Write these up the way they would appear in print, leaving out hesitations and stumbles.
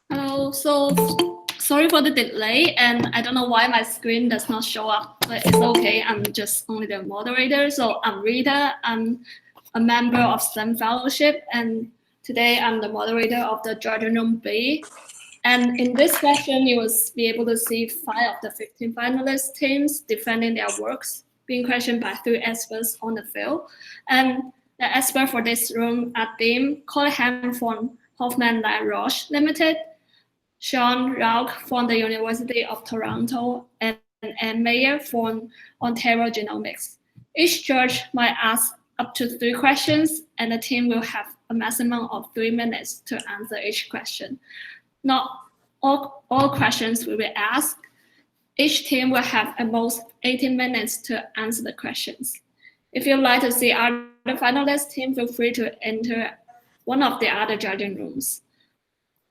Hello, so sorry for the delay, and I don't know why my screen does not show up, but it's okay. I'm just only the moderator. So I'm Rita. I'm a member of STEM Fellowship, and today I'm the moderator of the Judging Room B. And in this session, you will be able to see 5 of the 15 finalist teams defending their works, being questioned by 3 experts on the field. And the expert for this room are Tim Collingham from Hoffman Roche Limited, Sean Rauch from the University of Toronto, and Anne Mayer from Ontario Genomics. Each judge might ask up to 3 questions, and the team will have a maximum of 3 minutes to answer each question. Not all questions will be asked. Each team will have at most 18 minutes to answer the questions. If you'd like to see other finalist teams, feel free to enter one of the other judging rooms.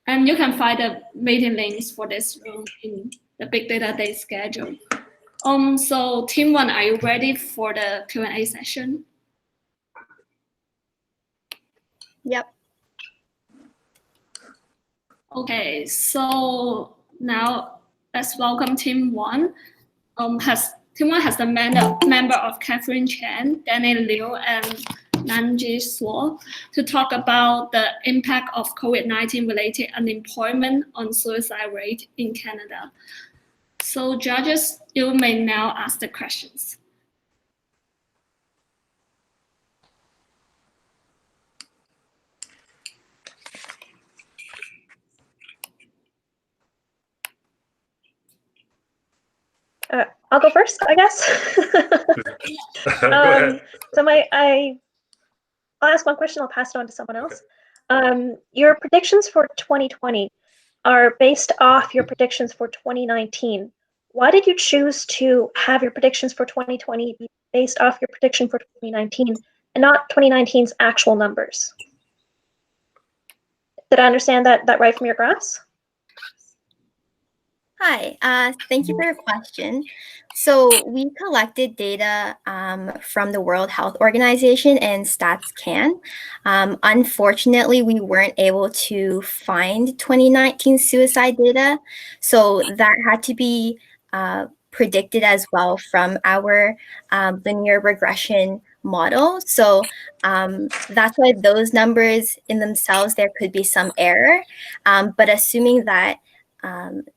And you can find the meeting links for this room in the Big Data Day schedule. So team 1, are you ready for the Q&A session? Yep. Okay, so now let's welcome team 1. Team 1 has the member of Catherine Chen, Danny Liu, and Nanji Suo to talk about the impact of COVID-19 related unemployment on suicide rate in Canada. So judges, you may now ask the questions. I'll go first, I guess. Go ahead. So I'll ask one question, I'll pass it on to someone else. Your predictions for 2020 are based off your predictions for 2019. Why did you choose to have your predictions for 2020 be based off your prediction for 2019 and not 2019's actual numbers? Did I understand that right from your graphs? Hi, thank you for your question. So we collected data from the World Health Organization and StatsCan. Unfortunately, we weren't able to find 2019 suicide data, so that had to be predicted as well from our linear regression model. So that's why those numbers in themselves, there could be some error, but assuming that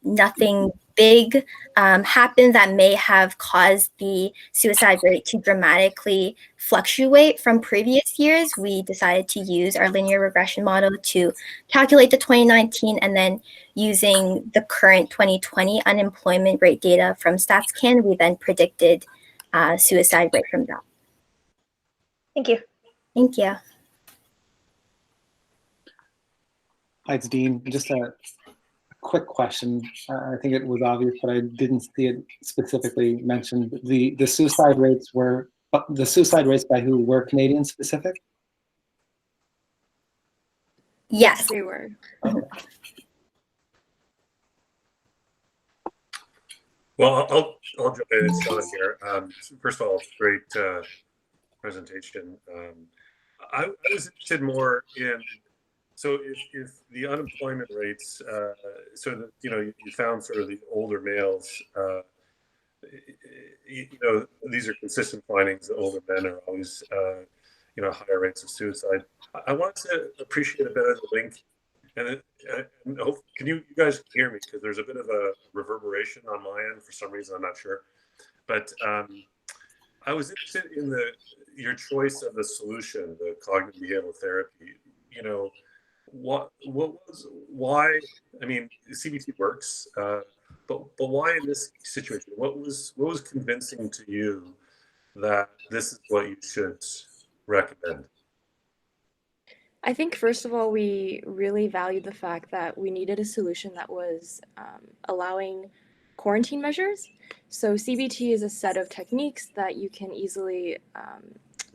nothing big happened that may have caused the suicide rate to dramatically fluctuate from previous years, we decided to use our linear regression model to calculate the 2019, and then using the current 2020 unemployment rate data from StatsCan, we then predicted suicide rate from that. Thank you. Thank you. Hi, it's Dean. Just a quick question. I think it was obvious, but I didn't see it specifically mentioned. The suicide rates by who were Canadian specific? Yes, They were. Okay. Well, I'll jump in. It's Sean here. First of all, great presentation. I was interested more in, so if the unemployment rates, so that, you found sort of the older males, these are consistent findings that older men are always, higher rates of suicide. I wanted to appreciate a bit of the link, and can you guys hear me? Because there's a bit of a reverberation on my end for some reason, I'm not sure. But I was interested in your choice of the solution, the cognitive behavioral therapy. Why? I mean, CBT works, but why in this situation? What was convincing to you that this is what you should recommend? I think, first of all, we really valued the fact that we needed a solution that was allowing quarantine measures. So CBT is a set of techniques that you can easily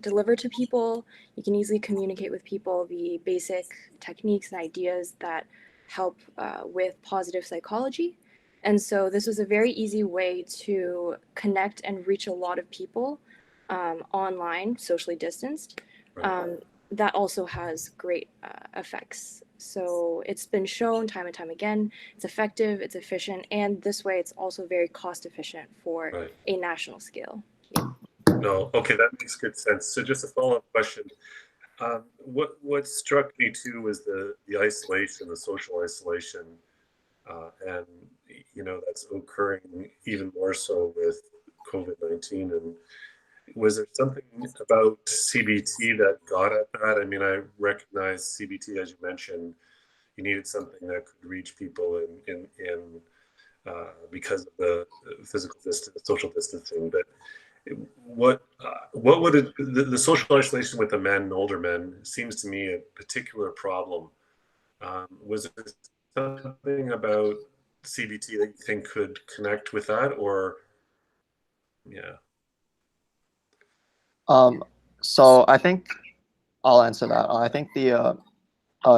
deliver to people. You can easily communicate with people the basic techniques and ideas that help with positive psychology. And so this was a very easy way to connect and reach a lot of people online, socially distanced, Right. that also has great effects. So it's been shown time and time again, it's effective, it's efficient, and this way it's also very cost efficient for Right. a national scale. No, okay, that makes good sense. So just a follow-up question. What struck me too was the isolation, the social isolation, and that's occurring even more so with COVID-19. And was there something about CBT that got at that? I mean, I recognize CBT, as you mentioned, you needed something that could reach people in because of the physical distance, social distancing. But what would the social isolation with the men, older men, seems to me a particular problem. Was there something about CBT that you think could connect with that, or yeah? So I think I'll answer that. I think the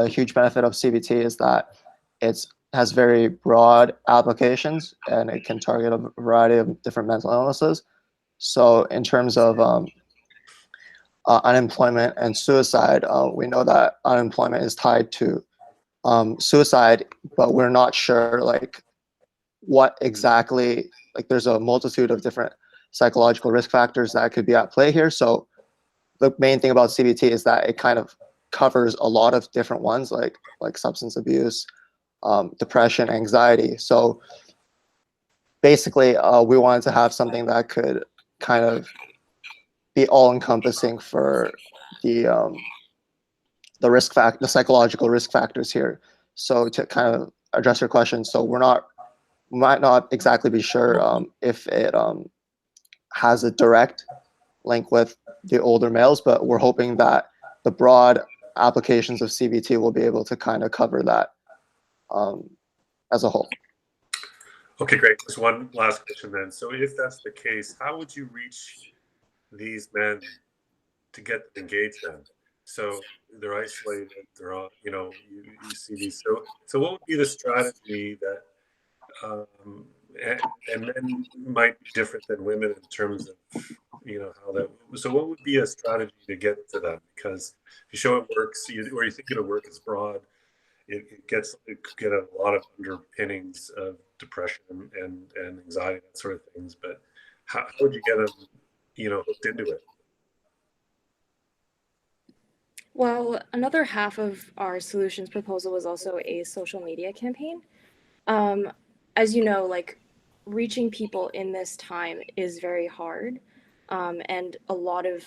huge benefit of CBT is that it has very broad applications and it can target a variety of different mental illnesses. So in terms of unemployment and suicide, we know that unemployment is tied to suicide, but we're not sure like what exactly, like there's a multitude of different psychological risk factors that could be at play here. So the main thing about CBT is that it kind of covers a lot of different ones, like substance abuse, depression, anxiety. So basically, we wanted to have something that could kind of be all-encompassing for the the psychological risk factors here. So to kind of address your question, so we might not exactly be sure if it has a direct link with the older males, but we're hoping that the broad applications of CBT will be able to kind of cover that as a whole. Okay, great. Just one last question then. So if that's the case, how would you reach these men to get them engaged then? So they're isolated, they're all, you see these. So what would be the strategy that, and men might be different than women in terms of, how that, so what would be a strategy to get to them? Because if you show it works, or you think it'll work, it's broad, it could get a lot of underpinnings of depression and anxiety, that sort of things. But how would you get them, hooked into it? Well, another half of our solutions proposal was also a social media campaign. As you know, like reaching people in this time is very hard, and a lot of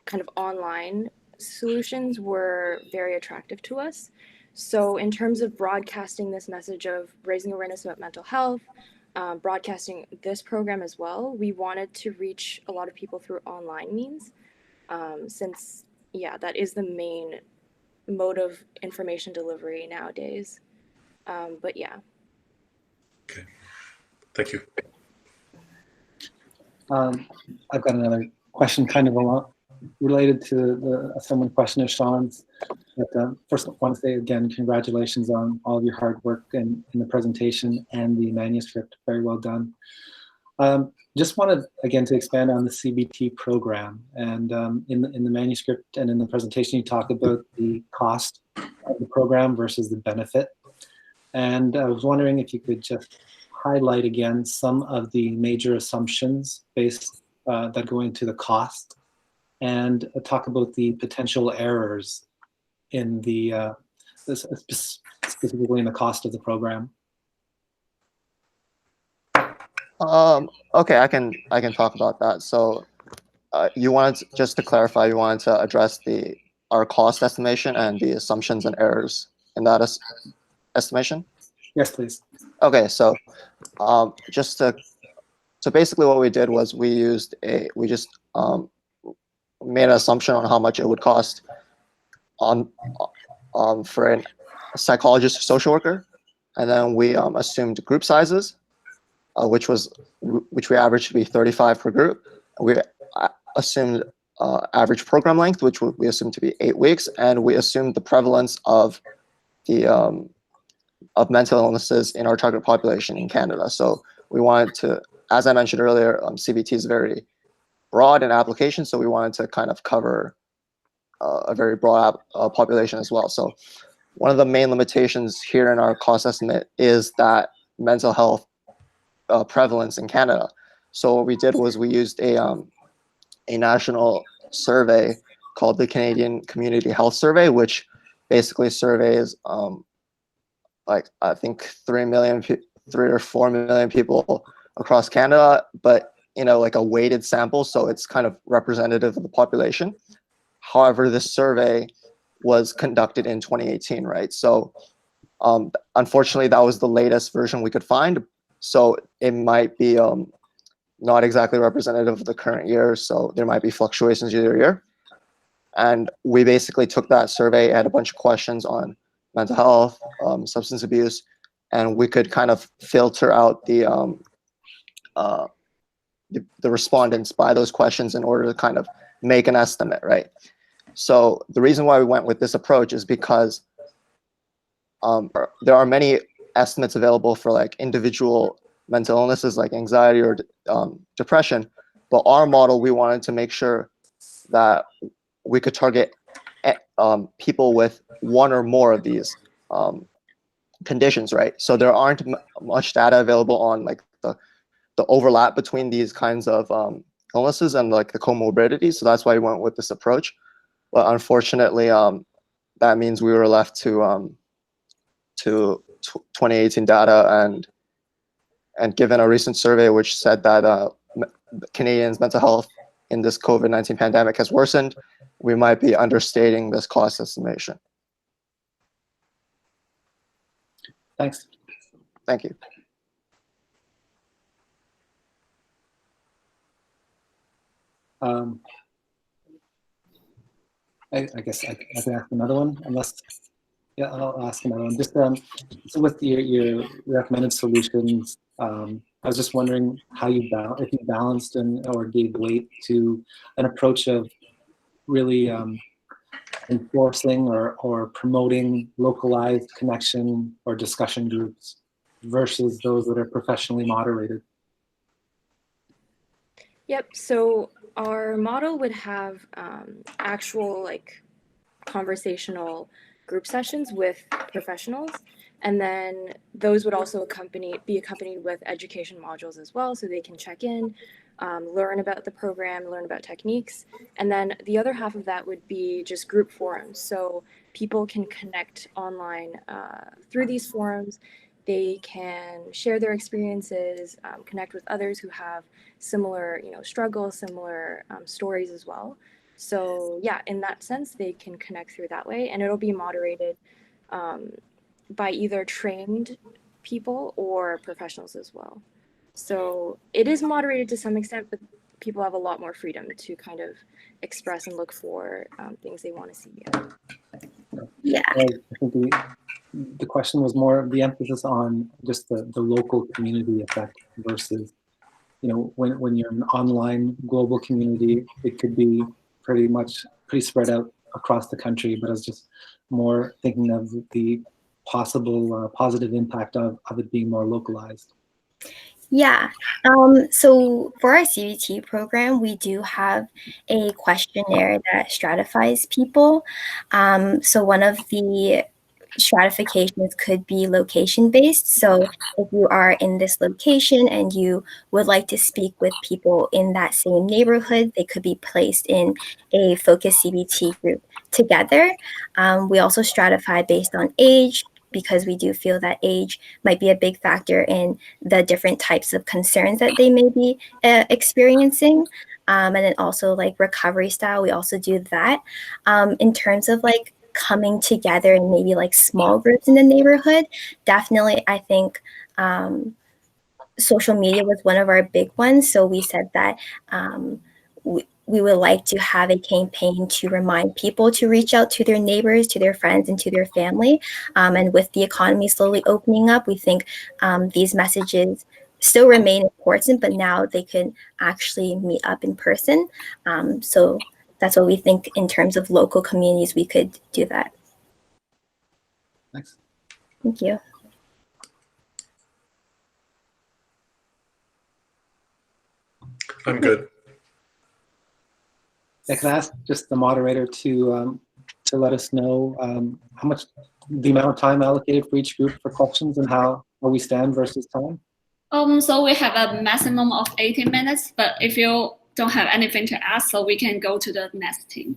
kind of online solutions were very attractive to us. So in terms of broadcasting this message of raising awareness about mental health, broadcasting this program as well, we wanted to reach a lot of people through online means, since that is the main mode of information delivery nowadays. But yeah. Okay, thank you. I've got another question kind of related to someone question of Sean's. But first, I want to say again, congratulations on all of your hard work in the presentation and the manuscript. Very well done. Just wanted, again, to expand on the CBT program. And in the manuscript and in the presentation, you talk about the cost of the program versus the benefit. And I was wondering if you could just highlight again some of the major assumptions that go into the cost, and talk about the potential errors in specifically in the cost of the program. Okay, I can talk about that. So you wanted just to clarify, you wanted to address our cost estimation and the assumptions and errors in that estimation? Yes, please. Okay, so so basically what we did was we just made an assumption on how much it would cost for a psychologist or social worker, and then we assumed group sizes, which we averaged to be 35 per group. We assumed average program length, which we assumed to be 8 weeks, and we assumed the prevalence of mental illnesses in our target population in Canada. So we wanted to, as I mentioned earlier, CBT is very broad in application, so we wanted to kind of cover a very broad population as well. So one of the main limitations here in our cost estimate is that mental health prevalence in Canada. So what we did was we used a national survey called the Canadian Community Health Survey, which basically surveys like I think 3 or 4 million people across Canada, but like a weighted sample, so it's kind of representative of the population. However, this survey was conducted in 2018, right? So unfortunately, that was the latest version we could find. So it might be not exactly representative of the current year. So there might be fluctuations year to year. And we basically took that survey, had a bunch of questions on mental health, substance abuse, and we could kind of filter out the respondents by those questions in order to kind of make an estimate, right? So the reason why we went with this approach is because there are many estimates available for like individual mental illnesses like anxiety or depression, but our model, we wanted to make sure that we could target people with one or more of these conditions, right? So there aren't much data available on like the overlap between these kinds of illnesses and like the comorbidities. So that's why we went with this approach. But unfortunately, that means we were left to 2018 data, and given a recent survey which said that Canadians' mental health in this COVID-19 pandemic has worsened, we might be understating this cost estimation. Thanks. Thank you. I guess I can ask another one, unless, yeah, I'll ask another one. Just so with your recommended solutions, I was just wondering how if you balanced or gave weight to an approach of really enforcing or promoting localized connection or discussion groups versus those that are professionally moderated. Yep. So our model would have actual like conversational group sessions with professionals, and then those would also be accompanied with education modules as well, so they can check in, learn about the program, learn about techniques. And then the other half of that would be just group forums, so people can connect online through these forums. They can share their experiences, connect with others who have similar struggles, similar stories as well. So yeah, in that sense, they can connect through that way, and it'll be moderated by either trained people or professionals as well. So it is moderated to some extent, but people have a lot more freedom to kind of express and look for things they want to see. Yeah. I think the question was more the emphasis on just the local community effect versus, when you're an online global community, it could be pretty spread out across the country, but I was just more thinking of the possible positive impact of it being more localized. Yeah. So for our CBT program, we do have a questionnaire that stratifies people. So one of the stratifications could be location based. So if you are in this location and you would like to speak with people in that same neighborhood, they could be placed in a focused CBT group together. We also stratify based on age, because we do feel that age might be a big factor in the different types of concerns that they may be experiencing. And then also like recovery style, we also do that. In terms of like coming together in maybe like small groups in the neighborhood, definitely I think social media was one of our big ones. So we said that we would like to have a campaign to remind people to reach out to their neighbors, to their friends, and to their family. And with the economy slowly opening up, we think these messages still remain important, but now they can actually meet up in person. So that's what we think in terms of local communities, we could do that. Thanks. Thank you. I'm good. I can ask just the moderator to let us know how much the amount of time allocated for each group for questions and how we stand versus time. So we have a maximum of 18 minutes, but if you don't have anything to ask, so we can go to the next team.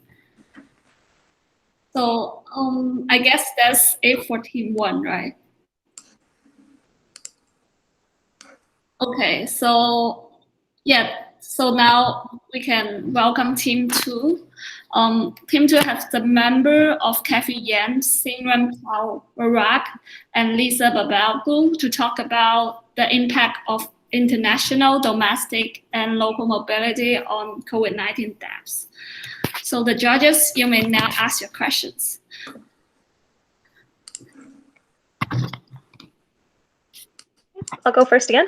So I guess that's it for team 1, right? Okay, so yeah, so now we can welcome team 2. Team 2 has the member of Kathy Yan, Simran Barak, and Lisa Babalgu to talk about the impact of international, domestic, and local mobility on COVID-19 deaths. So the judges, you may now ask your questions. I'll go first again.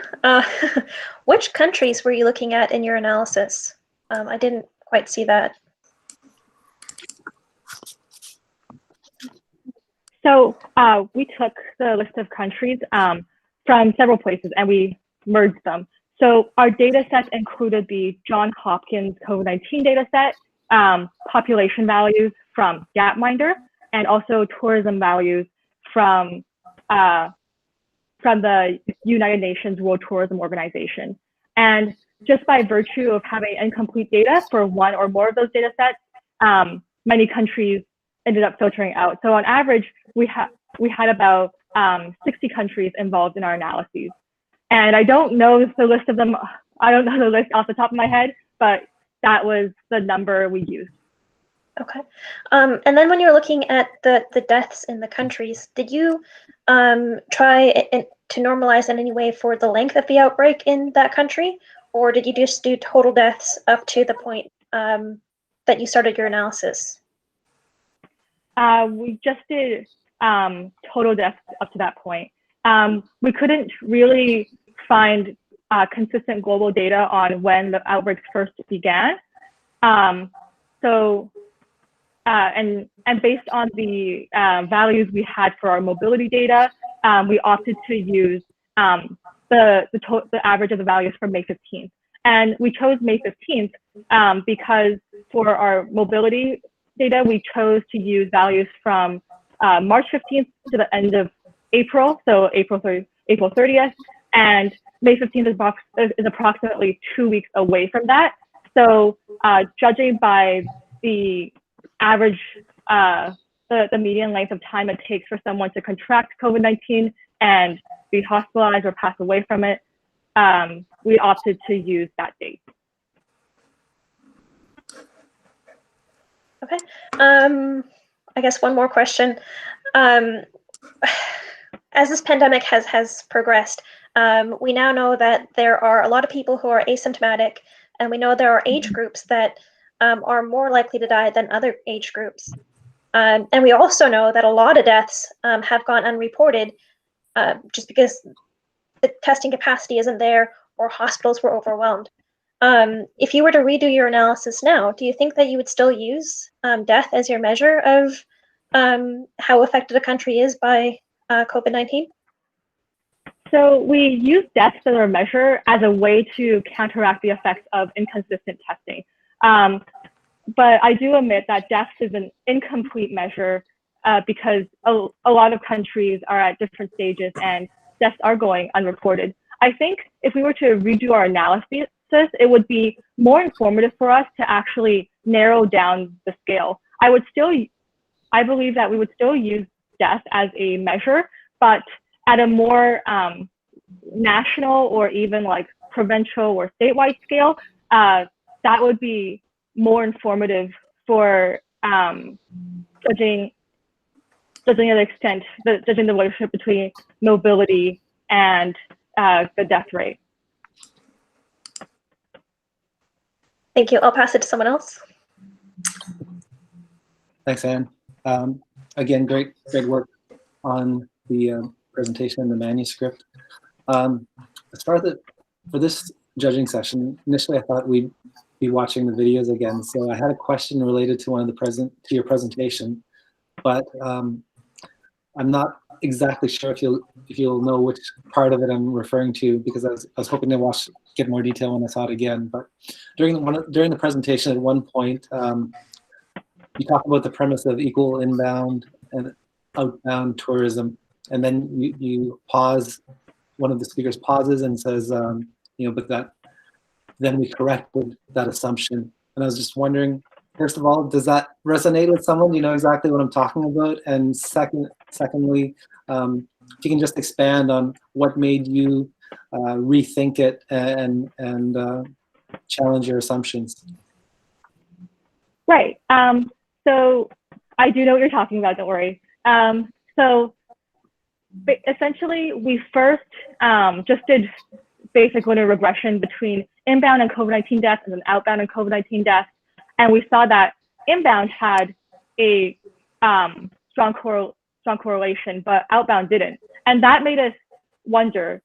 Which countries were you looking at in your analysis? I didn't quite see that. So we took the list of countries from several places and we merged them. So our data sets included the Johns Hopkins COVID-19 data set, population values from Gapminder, and also tourism values from the United Nations World Tourism Organization. And just by virtue of having incomplete data for one or more of those data sets, many countries ended up filtering out. So on average, we had about 60 countries involved in our analyses. And I don't know the list of them. I don't know the list off the top of my head, but that was the number we used. Okay. And then when you're looking at the deaths in the countries, did you try to normalize in any way for the length of the outbreak in that country? Or did you just do total deaths up to the point that you started your analysis? We just did total deaths up to that point. We couldn't really find consistent global data on when the outbreaks first began. And based on the values we had for our mobility data, we opted to use the average of the values for May 15th. And we chose May 15th because for our mobility data, we chose to use values from March 15th to the end of April, so April 30th, and May 15th is approximately 2 weeks away from that. So judging by the average, the median length of time it takes for someone to contract COVID-19 and be hospitalized or pass away from it, we opted to use that date. Okay. I guess one more question. As this pandemic has progressed, we now know that there are a lot of people who are asymptomatic, and we know there are age groups that are more likely to die than other age groups. And we also know that a lot of deaths have gone unreported just because the testing capacity isn't there or hospitals were overwhelmed. If you were to redo your analysis now, do you think that you would still use death as your measure of how affected a country is by COVID-19? So we use deaths as our measure as a way to counteract the effects of inconsistent testing. But I do admit that deaths is an incomplete measure because a lot of countries are at different stages and deaths are going unreported. I think if we were to redo our analysis, it would be more informative for us to actually narrow down the scale. I believe that we would still use death as a measure, but at a more national or even like provincial or statewide scale, that would be more informative for judging the extent, judging the relationship between mobility and the death rate. Thank you. I'll pass it to someone else. Thanks, Anne. Again, great work on the presentation and the manuscript. As far as for this judging session, initially I thought we'd be watching the videos again. So I had a question related to one of to your presentation, but I'm not exactly sure if you'll know which part of it I'm referring to, because I was hoping to watch get more detail when I saw it again. But during the presentation, at one point, you talk about the premise of equal inbound and outbound tourism, and then you pause. One of the speakers pauses and says, but that then we corrected that assumption. And I was just wondering, first of all, does that resonate with someone? Do you know exactly what I'm talking about? And secondly, if you can just expand on what made you rethink it and challenge your assumptions. Right. So I do know what you're talking about, don't worry. So essentially, we first just did basic linear regression between inbound and COVID-19 deaths and then outbound and COVID-19 deaths. And we saw that inbound had a strong correlation, but outbound didn't. And that made us wonder,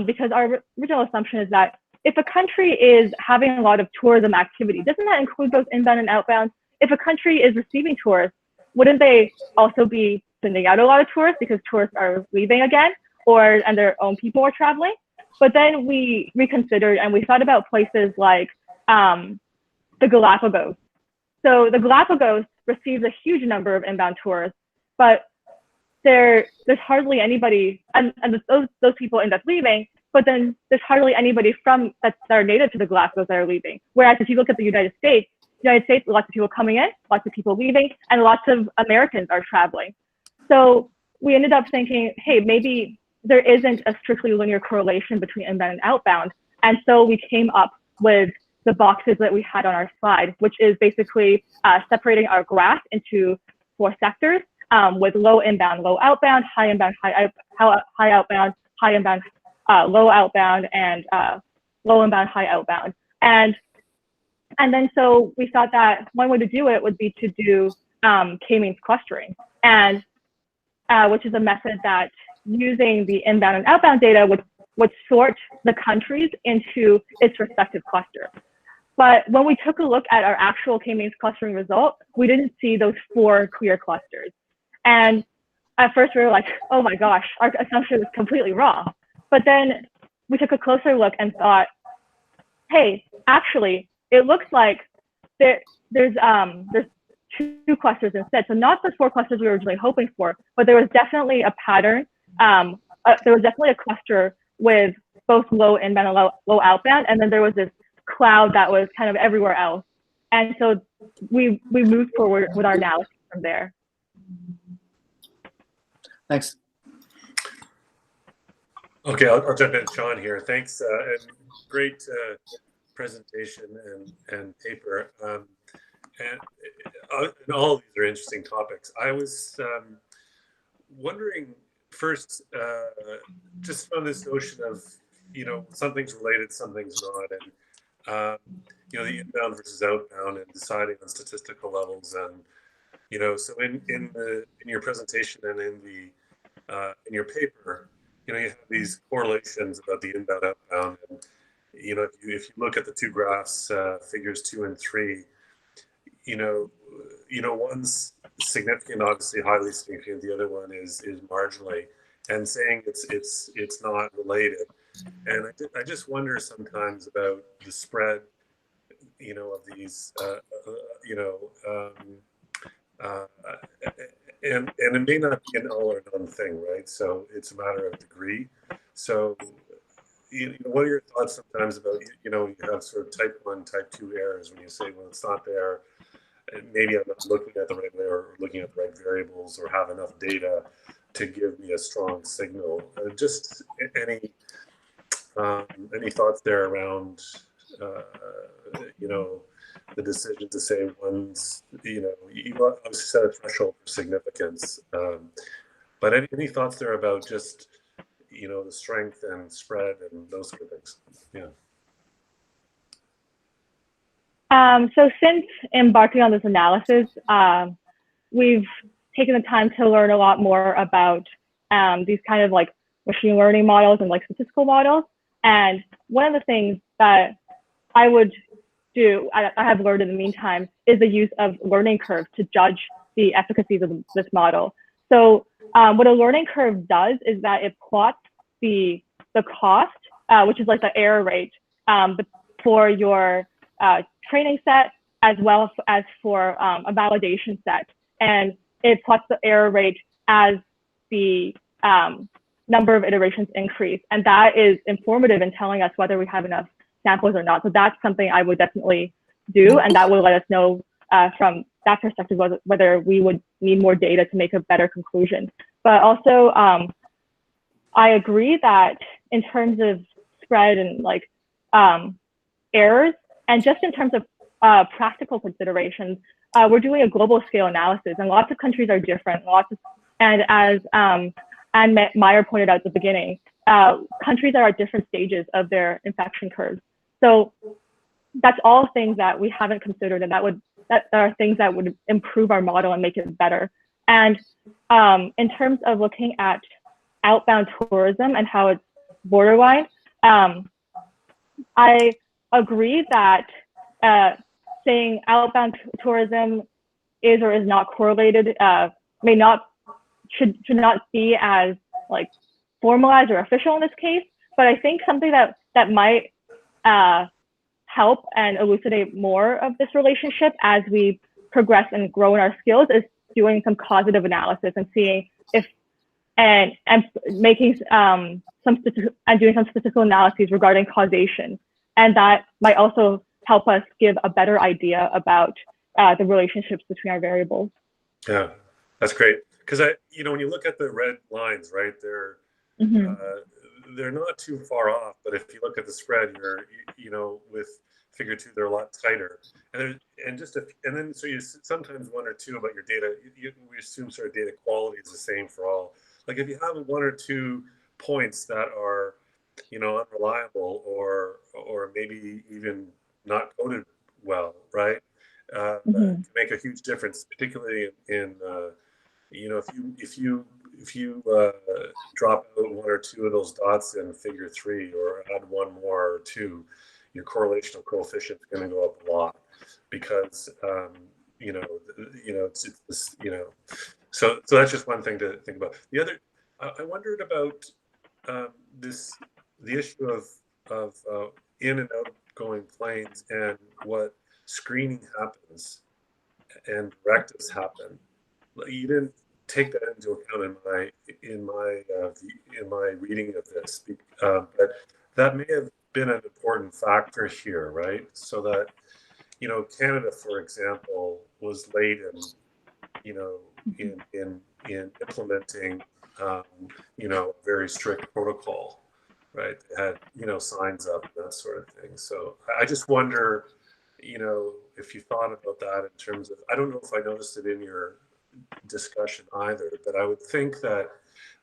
because our original assumption is that if a country is having a lot of tourism activity, doesn't that include both inbound and outbound? If a country is receiving tourists, wouldn't they also be sending out a lot of tourists because tourists are leaving again, and their own people are traveling? But then we reconsidered and we thought about places like the Galapagos. So the Galapagos receives a huge number of inbound tourists, but there's hardly anybody, and those people end up leaving, but then there's hardly anybody that are native to the Galapagos that are leaving. Whereas if you look at the United States, lots of people coming in, lots of people leaving, and lots of Americans are traveling. So we ended up thinking, hey, maybe there isn't a strictly linear correlation between inbound and outbound. And so we came up with the boxes that we had on our slide, which is basically separating our graph into 4 sectors with low inbound, low outbound, high inbound, high outbound, high inbound, low outbound, and low inbound, high outbound. And then so we thought that one way to do it would be to do k-means clustering, and which is a method that using the inbound and outbound data would sort the countries into its respective cluster. But when we took a look at our actual k-means clustering result, we didn't see those 4 clear clusters. And at first we were like, oh my gosh, our assumption was completely wrong. But then we took a closer look and thought, hey, actually, it looks like there's 2 clusters instead. So not the 4 clusters we were originally hoping for, but there was definitely a pattern. There was definitely a cluster with both low inbound and low outbound, and then there was this cloud that was kind of everywhere else. And so we moved forward with our analysis from there. Thanks. Okay, I'll jump in, Sean here. Thanks, and great presentation and paper. And all of these are interesting topics. I was wondering first, just on this notion of, something's related, something's not, and the inbound versus outbound, and deciding on statistical levels, and so in your presentation and in your paper, you have these correlations about the inbound outbound, and if you look at the 2 graphs, figures 2 and 3, one's significant, obviously highly significant. The other one is marginally, and saying it's not related. And I just wonder sometimes about the spread, of these, and it may not be an all or none thing, right? So it's a matter of degree. So, what are your thoughts sometimes about, you have sort of type 1, type 2 errors when you say, well, it's not there. Maybe I'm not looking at the right way, or looking at the right variables, or have enough data to give me a strong signal. Just any thoughts there around, the decision to say one's, you obviously set a threshold for significance, but any thoughts there about just, the strength and spread and those sort of things? Yeah. So since embarking on this analysis, we've taken the time to learn a lot more about these kind of like machine learning models and like statistical models. And one of the things that I would do, I have learned in the meantime, is the use of learning curves to judge the efficacies of this model. So what a learning curve does is that it plots the cost, which is like the error rate, for your training set as well as for a validation set. And it plots the error rate as the number of iterations increase. And that is informative in telling us whether we have enough samples or not. So that's something I would definitely do. And that will let us know from that perspective whether we would need more data to make a better conclusion. But also, I agree that in terms of spread and like errors, and just in terms of practical considerations, we're doing a global scale analysis, and lots of countries are different. And as Anne Meyer pointed out at the beginning, countries are at different stages of their infection curves. So that's all things that we haven't considered, and that are things that would improve our model and make it better. And in terms of looking at outbound tourism and how it's borderline, I agree that saying outbound tourism is or is not correlated should not be as like formalized or official in this case. But I think something that might help and elucidate more of this relationship as we progress and grow in our skills is doing some causative analysis and seeing if and making doing some statistical analyses regarding causation. And that might also help us give a better idea about the relationships between our variables. Yeah, that's great. Because when you look at the red lines, right, they're not too far off. But if you look at the spread, with figure 2, they're a lot tighter. And then so you sometimes one or two about your data. We assume sort of data quality is the same for all. Like if you have one or two points that are, unreliable or maybe even not coded well, right? Can make a huge difference, particularly in if you drop out one or two of those dots in figure 3 or add one more or two, your correlational coefficient is going to go up a lot because so that's just one thing to think about. The other, I wondered about the issue of in and outgoing planes and what screening happens and directives happen. You didn't take that into account in my reading of this, but that may have been an important factor here, right? So that Canada, for example, was late in implementing very strict protocol, right? They had signs up and that sort of thing. So I just wonder, if you thought about that in terms of, I don't know if I noticed it in your discussion either, but I would think that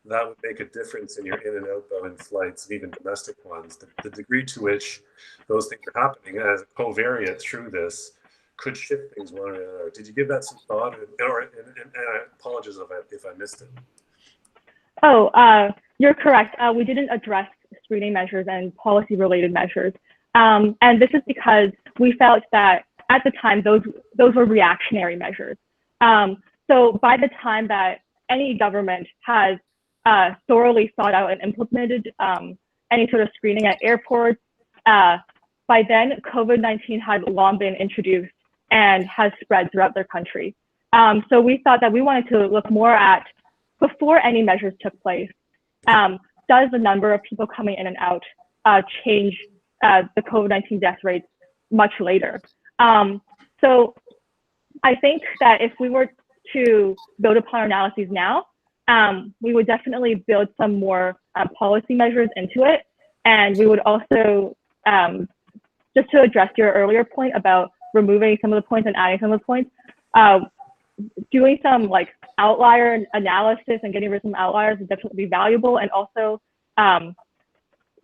would make a difference in your in and outbound flights and even domestic ones. The degree to which those things are happening as a covariate through this could shift things one or the other. Did you give that some thought? And I apologize if I missed it. Oh, you're correct. We didn't address screening measures and policy-related measures. And this is because we felt that at the time, those were reactionary measures. So by the time that any government has thoroughly thought out and implemented any sort of screening at airports, by then COVID-19 had long been introduced and has spread throughout their country. So we thought that we wanted to look more at, before any measures took place, does the number of people coming in and out change the COVID-19 death rates much later? So I think that if we were to build upon our analyses now, we would definitely build some more policy measures into it. And we would also, just to address your earlier point about removing some of the points and adding some of the points, doing some like outlier analysis and getting rid of some outliers would definitely be valuable. And also,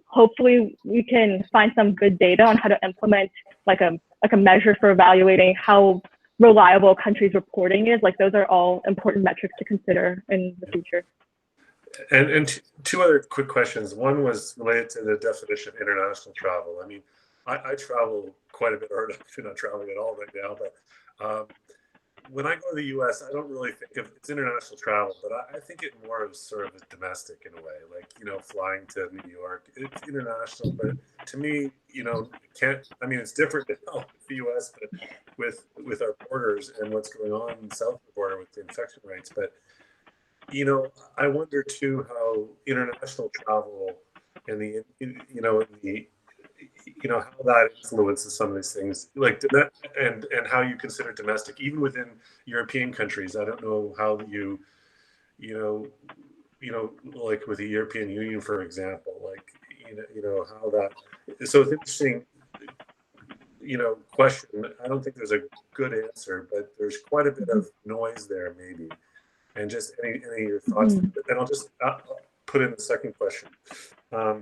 hopefully we can find some good data on how to implement like a measure for evaluating how reliable a country's reporting is. Like those are all important metrics to consider in the future. And two other quick questions. One was related to the definition of international travel. I mean, I travel quite a bit, or I'm not traveling at all right now, but when I go to the U.S., I don't really think of it's international travel, but I think it more of sort of as domestic in a way, like, you know, flying to New York. It's international, but to me, you know, I mean, it's different now with the U.S., but with our borders and what's going on south of the border with the infection rates. But, you know, I wonder too how international travel and how that influences some of these things, like and how you consider domestic, even within European countries. I don't know how like with the European Union, for example, like how that. So it's interesting, question. I don't think there's a good answer, but there's quite a bit of noise there, maybe. And just any of your thoughts, and I'll just put in the second question. What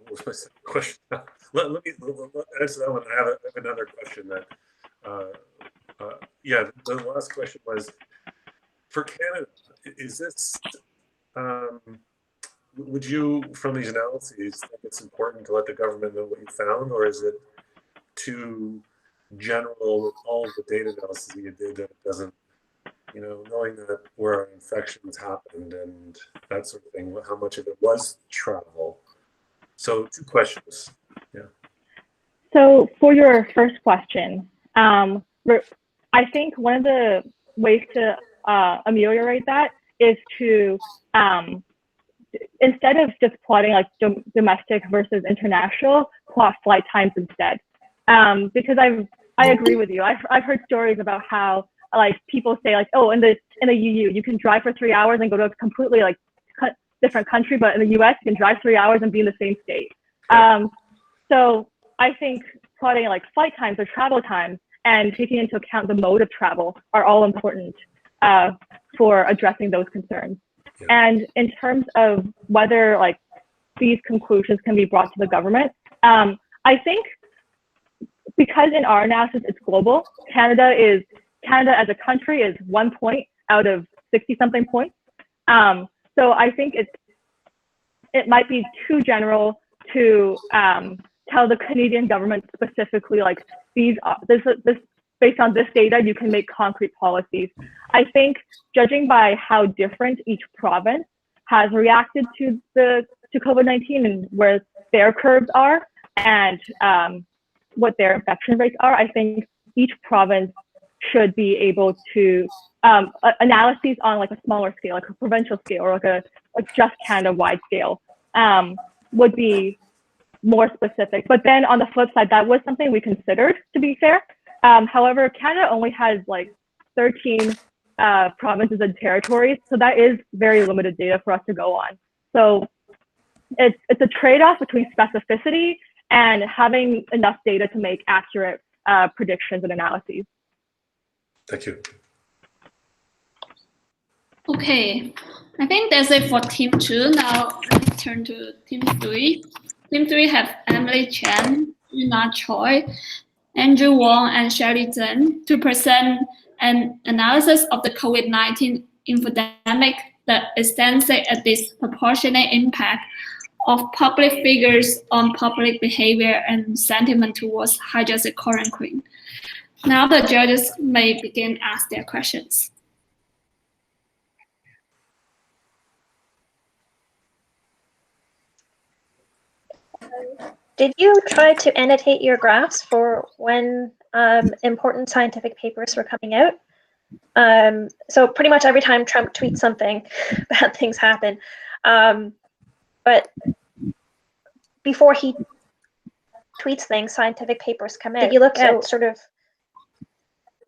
was my second question? Let me answer that one. I have another question that, the last question was, for Canada, is this, would you, from these analyses, think it's important to let the government know what you found, or is it too general with all of the data analysis that you did that it doesn't, knowing that where infections happened and that sort of thing, how much of it was travel? So 2 questions. Yeah. So for your first question, I think one of the ways to ameliorate that is to, instead of just plotting like domestic versus international, plot flight times instead. Because I agree with you. I've heard stories about how like people say like, oh, in the EU you can drive for 3 hours and go to a completely like different country, but in the US you can drive 3 hours and be in the same state. So I think plotting like flight times or travel times and taking into account the mode of travel are all important for addressing those concerns. And in terms of whether like these conclusions can be brought to the government, I think because in our analysis it's global, Canada as a country is 1 point out of 60-something points. So I think it might be too general to tell the Canadian government specifically like this based on this data you can make concrete policies. I think judging by how different each province has reacted to COVID-19 and where their curves are and what their infection rates are, I think each province should be able to analyses on like a smaller scale, like a provincial scale or like just Canada-wide scale would be more specific. But then on the flip side, that was something we considered, to be fair. However, Canada only has like 13 provinces and territories, so that is very limited data for us to go on. So it's a trade-off between specificity and having enough data to make accurate predictions and analyses. Thank you. Okay, I think that's it for Team 2. Now let's turn to Team 3. Team 3 have Emily Chen, Yuna Choi, Andrew Wong, and Shirley Zheng to present an analysis of the COVID-19 infodemic, the extensive and disproportionate impact of public figures on public behavior and sentiment towards hydroxychloroquine. Now the judges may begin ask their questions. Did you try to annotate your graphs for when important scientific papers were coming out? So pretty much every time Trump tweets something, bad things happen. But before he tweets things, scientific papers come out. Did you look at sort of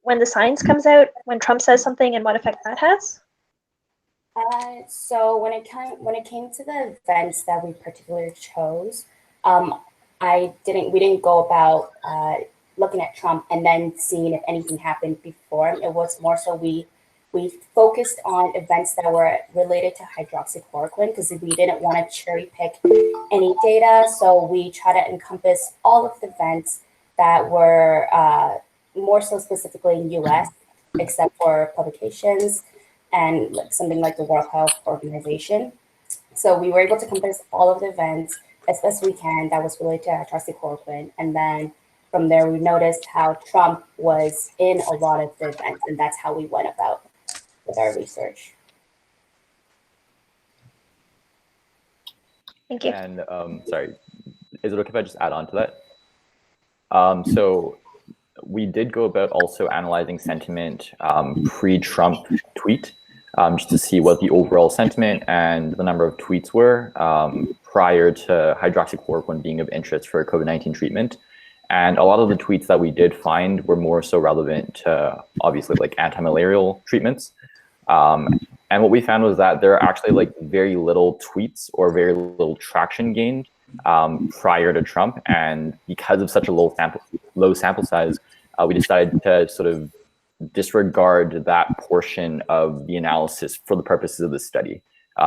when the science comes out, when Trump says something, and what effect that has? So when it came to the events that we particularly chose, we didn't go about looking at Trump and then seeing if anything happened before. It was more so we focused on events that were related to hydroxychloroquine because we didn't want to cherry pick any data. So we try to encompass all of the events that were more so specifically in US, except for publications and something like the World Health Organization. So we were able to encompass all of the events as best we can that was related to hydroxychloroquine. And then from there, we noticed how Trump was in a lot of the events, and that's how we went about with our research. Thank you. And sorry, is it okay if I just add on to that? So we did go about also analyzing sentiment pre-Trump tweet, just to see what the overall sentiment and the number of tweets were prior to hydroxychloroquine being of interest for COVID-19 treatment. And a lot of the tweets that we did find were more so relevant to obviously like anti-malarial treatments. And what we found was that there are actually like very little tweets or very little traction gained prior to Trump. And because of such a low sample size, we decided to sort of disregard that portion of the analysis for the purposes of the study,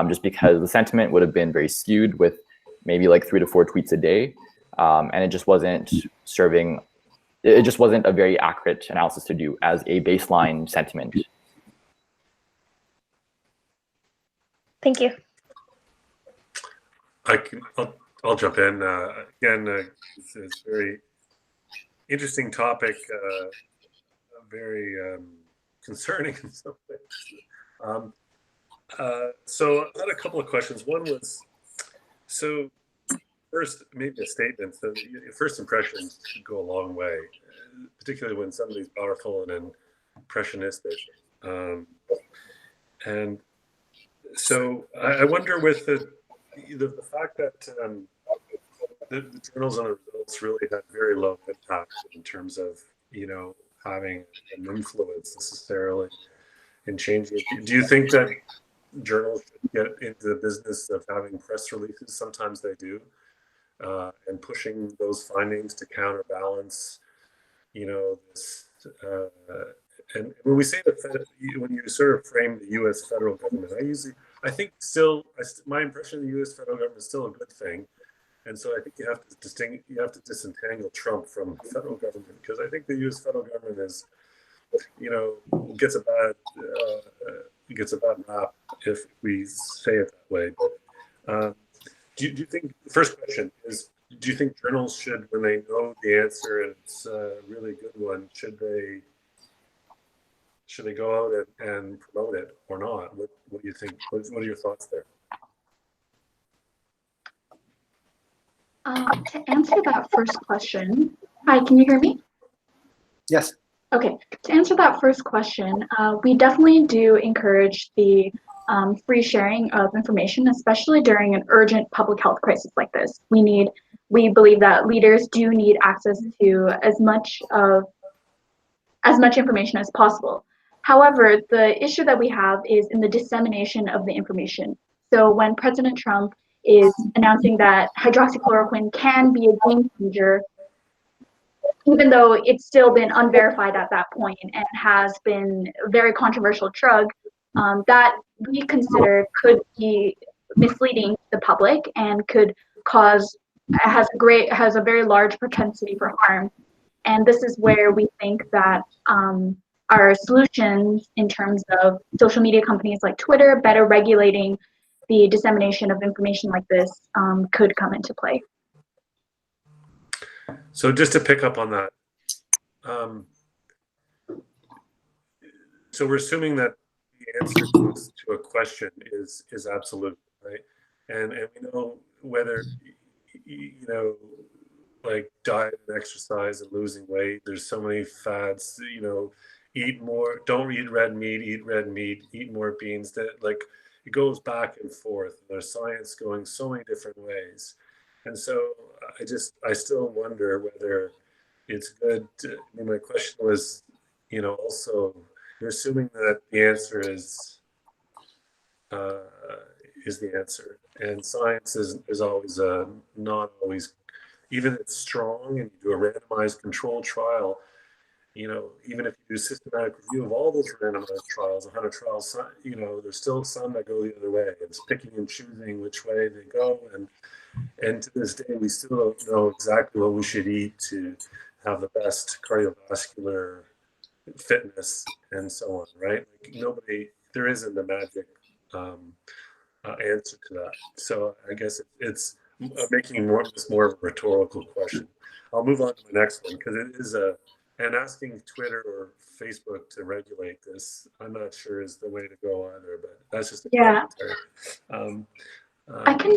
just because the sentiment would have been very skewed with maybe like 3 to 4 tweets a day. And it just wasn't serving, it just wasn't a very accurate analysis to do as a baseline sentiment. Thank you. I'll jump in. Again, it's a very interesting topic, very concerning in some ways. So I had a couple of questions. One was, so first, maybe a statement. So first impressions go a long way, particularly when somebody's powerful and impressionistic. And so I wonder with the fact that the journals and the results really had very low impact in terms of, you know, having an influence necessarily in changing. Do you think that journals should get into the business of having press releases? Sometimes they do, and pushing those findings to counterbalance, you know, this. And when we say that, when you sort of frame the U.S. federal government, I think my impression of the U.S. federal government is still a good thing, and so I think you have to disentangle Trump from the federal government, because I think the U.S. federal government is, you know, gets a bad rap if we say it that way. But do you think, the first question is, do you think journals should, when they know the answer and it's a really good one, should they go out and promote it or not? What do you think? What are your thoughts there? To answer that first question, hi, can you hear me? Yes. Okay, to answer that first question, we definitely do encourage the free sharing of information, especially during an urgent public health crisis like this. We believe that leaders do need access to as much information as possible. However, the issue that we have is in the dissemination of the information. So when President Trump is announcing that hydroxychloroquine can be a game changer, even though it's still been unverified at that point and has been a very controversial drug, that we consider could be misleading to the public and could has a very large propensity for harm. And this is where we think that our solutions in terms of social media companies like Twitter better regulating the dissemination of information like this could come into play. So just to pick up on that, so we're assuming that the answer to a question is absolute, right? And we know whether, you know, like diet and exercise and losing weight, there's so many fads, you know, eat more, don't eat red meat, eat more beans, that like it goes back and forth. There's science going so many different ways. And so I still wonder whether it's good to, I mean, my question was, you know, also you're assuming that the answer is the answer, and science is always not always, even if it's strong and you do a randomized controlled trial, you know, even if you do systematic review of all those randomized trials, 100 trials, you know, there's still some that go the other way. It's picking and choosing which way they go, and to this day, we still don't know exactly what we should eat to have the best cardiovascular fitness and so on, right? Like there isn't a magic answer to that. So I guess it's making this more of a rhetorical question. I'll move on to my next one because it is and asking Twitter or Facebook to regulate this, I'm not sure is the way to go either, but that's just a Yeah. commentary.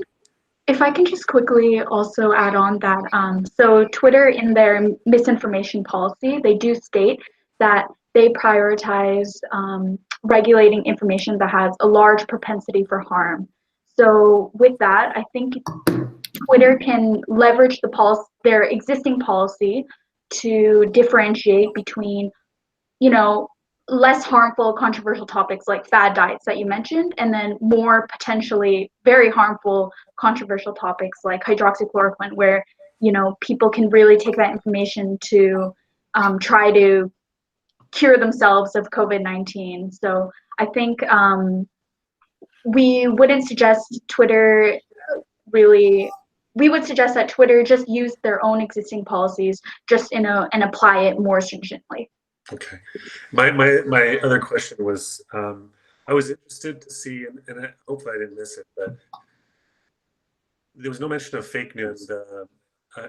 If I can just quickly also add on that, so Twitter in their misinformation policy, they do state that they prioritize regulating information that has a large propensity for harm. So with that, I think Twitter can leverage their existing policy to differentiate between, less harmful controversial topics like fad diets that you mentioned, and then more potentially very harmful controversial topics like hydroxychloroquine, where people can really take that information to try to cure themselves of COVID-19. So I think we wouldn't suggest Twitter really. We would suggest that Twitter just use their own existing policies and apply it more stringently. Okay. My other question was, I was interested to see, and hopefully I didn't miss it, but there was no mention of fake news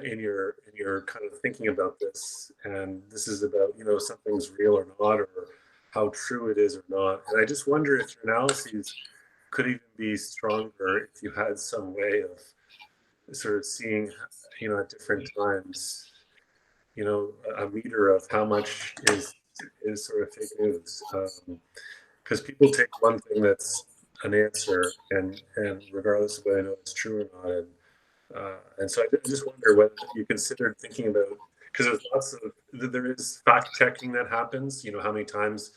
in your kind of thinking about this, and this is about something's real or not, or how true it is or not. And I just wonder if your analyses could even be stronger if you had some way of sort of seeing, at different times, a meter of how much is sort of fake news, because people take one thing that's an answer, and regardless of whether I know it's true or not, and so I just wonder what you considered thinking about, because there is fact checking that happens. How many times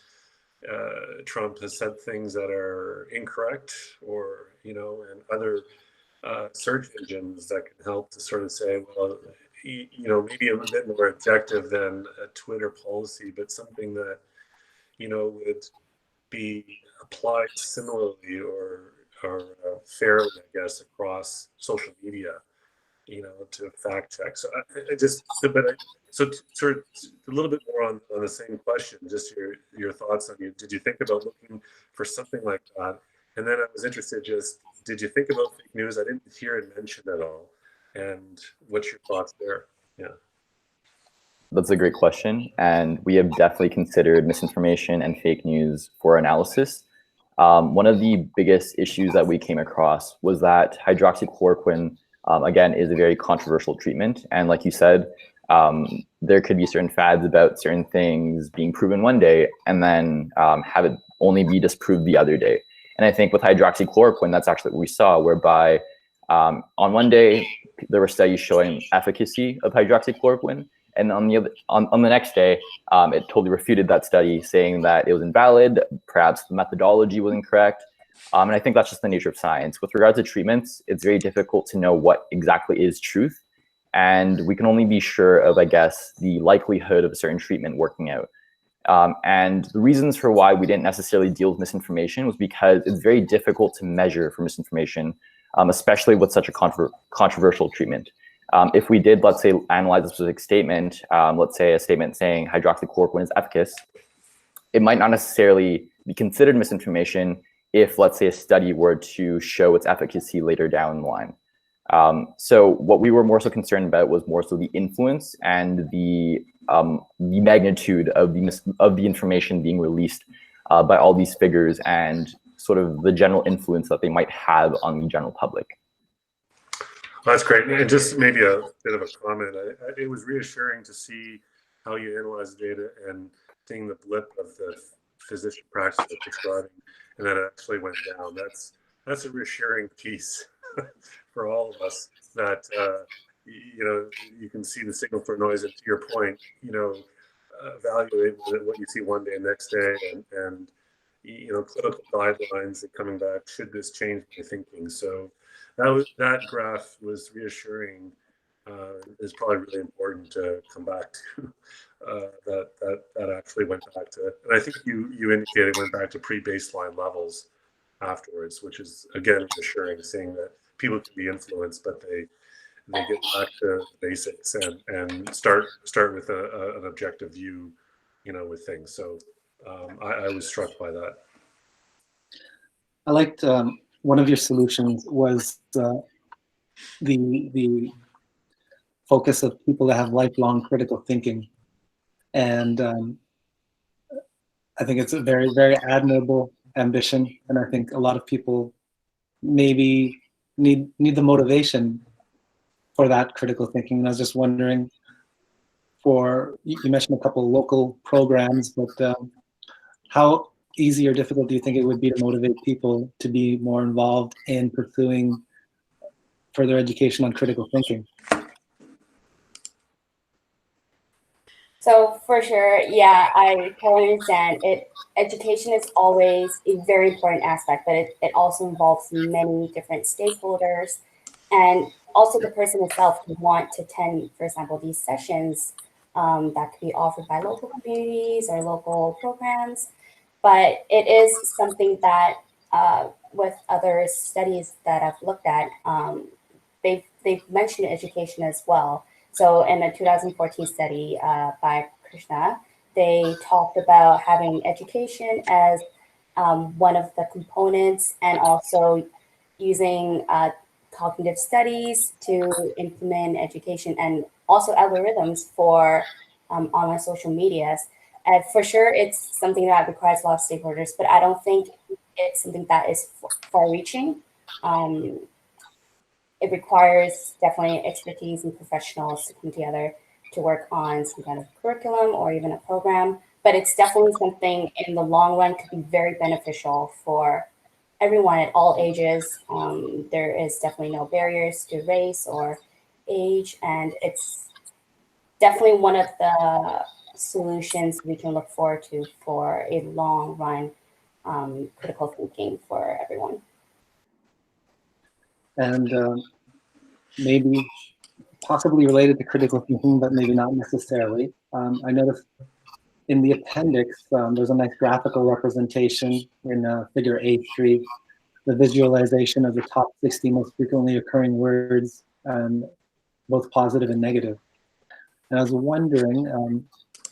Trump has said things that are incorrect, or and other search engines that can help to sort of say, well, maybe a bit more objective than a Twitter policy, but something that, would be applied similarly or fairly, I guess, across social media, to fact check. So so sort of a little bit more on the same question, just your thoughts on did you think about looking for something like that? And then I was interested, did you think about fake news? I didn't hear it mentioned at all. And what's your thoughts there? Yeah. That's a great question. And we have definitely considered misinformation and fake news for analysis. One of the biggest issues that we came across was that hydroxychloroquine, again, is a very controversial treatment. And like you said, there could be certain fads about certain things being proven one day and then have it only be disproved the other day. And I think with hydroxychloroquine, that's actually what we saw, whereby on one day, there were studies showing efficacy of hydroxychloroquine. And on the next day, it totally refuted that study, saying that it was invalid, perhaps the methodology was incorrect. And I think that's just the nature of science. With regards to treatments, it's very difficult to know what exactly is truth. And we can only be sure of, I guess, the likelihood of a certain treatment working out. And the reasons for why we didn't necessarily deal with misinformation was because it's very difficult to measure for misinformation, especially with such a controversial treatment. If we did, let's say, analyze a specific statement, let's say a statement saying hydroxychloroquine is efficacious, it might not necessarily be considered misinformation if, let's say, a study were to show its efficacy later down the line. So what we were more so concerned about was more so the influence and the magnitude of the information being released by all these figures, and sort of the general influence that they might have on the general public. That's great. And just maybe a bit of a comment. It was reassuring to see how you analyze the data and seeing the blip of the physician practice of prescribing, and then it actually went down. That's a reassuring piece for all of us, that you can see the signal for noise. And to your point, evaluate what you see one day and next day, and clinical guidelines and coming back. Should this change my thinking? So that graph was reassuring. Is probably really important to come back to. That actually went back to, and I think you indicated went back to pre-baseline levels afterwards, which is again reassuring, seeing that people can be influenced, but they get back to basics and start with an objective view, with things. So I was struck by that. I liked one of your solutions was the focus of people that have lifelong critical thinking. And I think it's a very, very admirable ambition. And I think a lot of people maybe need the motivation for that critical thinking. And I was just wondering, you mentioned a couple of local programs, but how easy or difficult do you think it would be to motivate people to be more involved in pursuing further education on critical thinking? So for sure, yeah, I totally understand. Education is always a very important aspect, but it also involves many different stakeholders, and also the person itself who want to attend, for example, these sessions that could be offered by local communities or local programs. But it is something that with other studies that I've looked at, they've mentioned education as well. So in a 2014 study by Krishna, they talked about having education as one of the components, and also using cognitive studies to implement education, and also algorithms for online social medias. For sure, it's something that requires a lot of stakeholders, but I don't think it's something that is far-reaching. It requires definitely expertise and professionals to come together to work on some kind of curriculum or even a program. But it's definitely something in the long run could be very beneficial for everyone at all ages. There is definitely no barriers to race or age, and it's definitely one of the solutions we can look forward to for a long run critical thinking for everyone. And maybe possibly related to critical thinking, but maybe not necessarily. I noticed in the appendix, there's a nice graphical representation in figure A3, the visualization of the top 60 most frequently occurring words, both positive and negative. And I was wondering,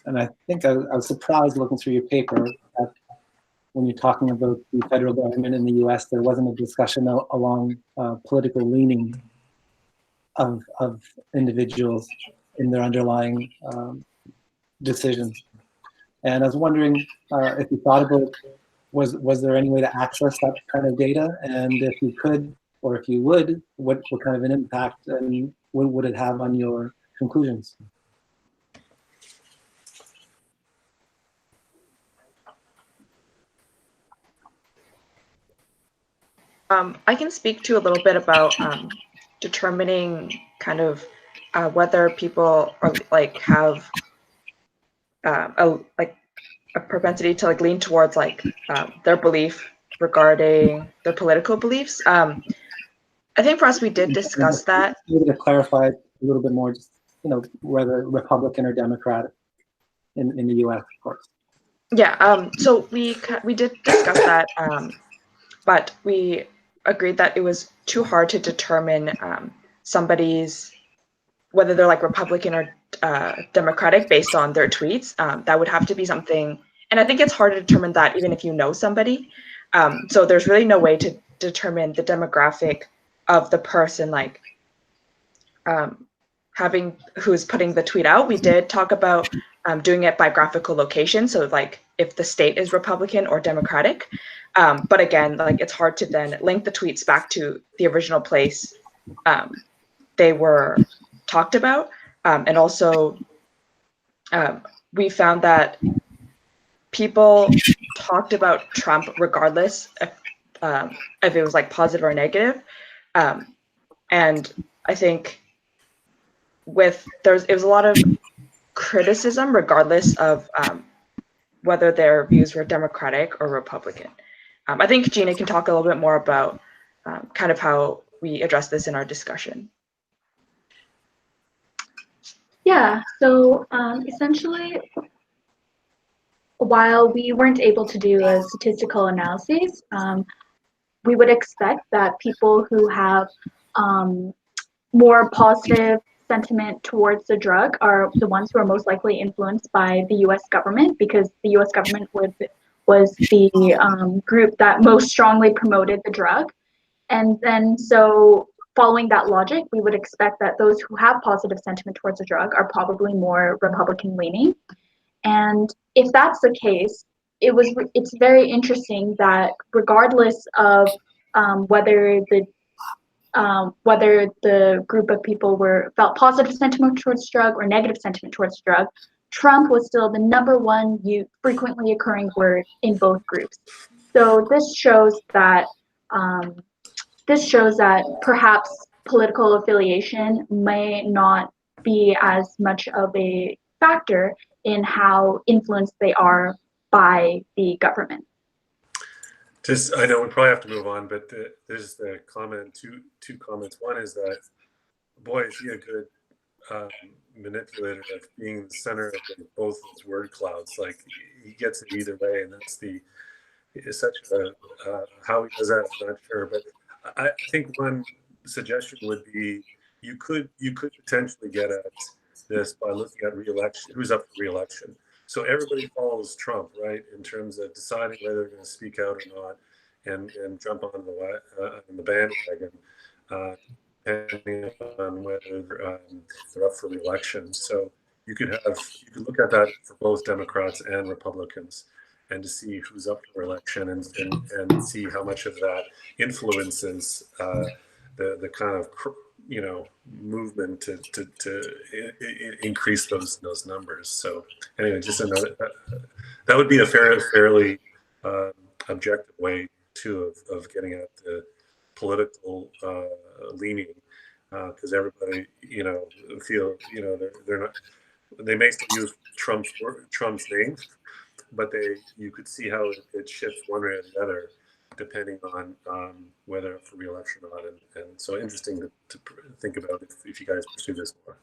and I think I was surprised looking through your paper that when you're talking about the federal government in the US, there wasn't a discussion along political leaning of individuals in their underlying decisions. And I was wondering if you thought about, was there any way to access that kind of data? And if you could, or if you would, what kind of an impact and what would it have on your conclusions? I can speak to a little bit about determining kind of whether people are have a propensity to lean towards their belief regarding their political beliefs. I think for us, we did discuss that. Maybe to clarify a little bit more, just whether Republican or Democrat in the U.S., of course. Yeah. So we did discuss that, but we agreed that it was too hard to determine whether they're Republican or Democratic based on their tweets. That would have to be something, and I think it's hard to determine that even if you know somebody. So there's really no way to determine the demographic of the person, who's putting the tweet out. We did talk about doing it by graphical location, so if the state is Republican or Democratic. But again, it's hard to then link the tweets back to the original place they were talked about. And also, we found that people talked about Trump regardless if it was positive or negative. And I think it was a lot of criticism regardless of whether their views were Democratic or Republican. I think Gina can talk a little bit more about kind of how we address this in our discussion. Yeah, so essentially, while we weren't able to do a statistical analysis, we would expect that people who have more positive sentiment towards the drug are the ones who are most likely influenced by the US government, because the US government was the group that most strongly promoted the drug. And then so following that logic, we would expect that those who have positive sentiment towards a drug are probably more Republican leaning. And if that's the case, it's very interesting that regardless of whether the group of people felt positive sentiment towards drug or negative sentiment towards drug, Trump was still the #1 frequently occurring word in both groups. So this shows that perhaps political affiliation may not be as much of a factor in how influenced they are by the government. I know we probably have to move on, but there's the comment, two comments. One is that, boy, is he a good manipulator of being the center of both those word clouds. Like, he gets it either way, and it's such how he does that, I'm not sure. But I think one suggestion would be you could potentially get at this by looking at re-election, who's up for re-election. So everybody follows Trump, right, in terms of deciding whether they're going to speak out or not, and jump on the bandwagon, depending on whether they're up for re-election. So you could look at that for both Democrats and Republicans, and to see who's up for election, and see how much of that influences the kind of movement to increase those numbers. So anyway, just another that would be a fairly objective way too of getting at the political leaning, because everybody feel they're not, they may still use Trump's name, but you could see how it shifts one way or the other depending on whether for re-election or not, and so interesting to think about if you guys pursue this more.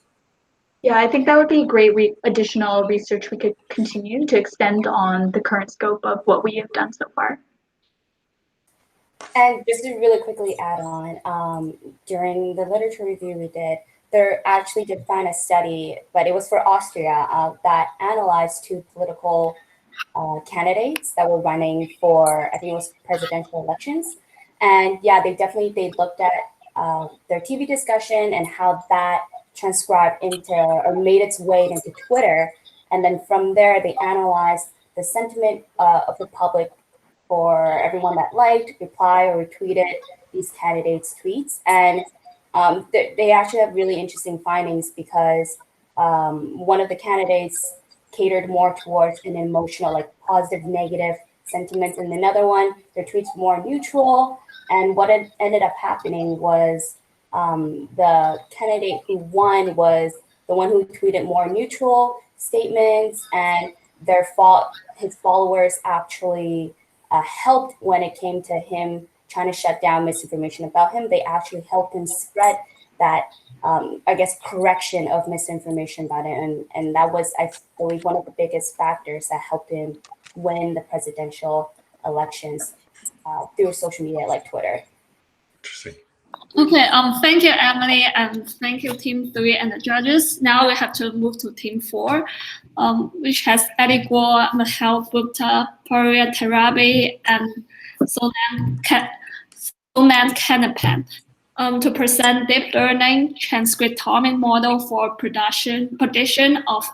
Yeah, I think that would be great additional research we could continue to extend on the current scope of what we have done so far. And just to really quickly add on, during the literature review we did, there actually did find a study, but it was for Austria, that analyzed two political candidates that were running for, I think it was presidential elections. And yeah, they looked at their TV discussion and how that transcribed into or made its way into Twitter. And then from there, they analyzed the sentiment of the public for everyone that liked, replied, or retweeted these candidates' tweets. And they actually have really interesting findings because one of the candidates catered more towards an emotional, like positive, negative sentiment, and another one, their tweets more neutral. And what ended up happening was the candidate who won was the one who tweeted more neutral statements, and his followers actually helped when it came to him trying to shut down misinformation about him. They actually helped him spread that, correction of misinformation about it. And that was, I believe, one of the biggest factors that helped him win the presidential elections through social media like Twitter. Interesting. Okay, thank you, Emily, and thank you, Team 3 and the judges. Now we have to move to Team 4, which has Eddie Gore, Mahal Gupta, Parya Tarabi, and Sonan Kanapan, to present deep learning transcriptomic model for prediction of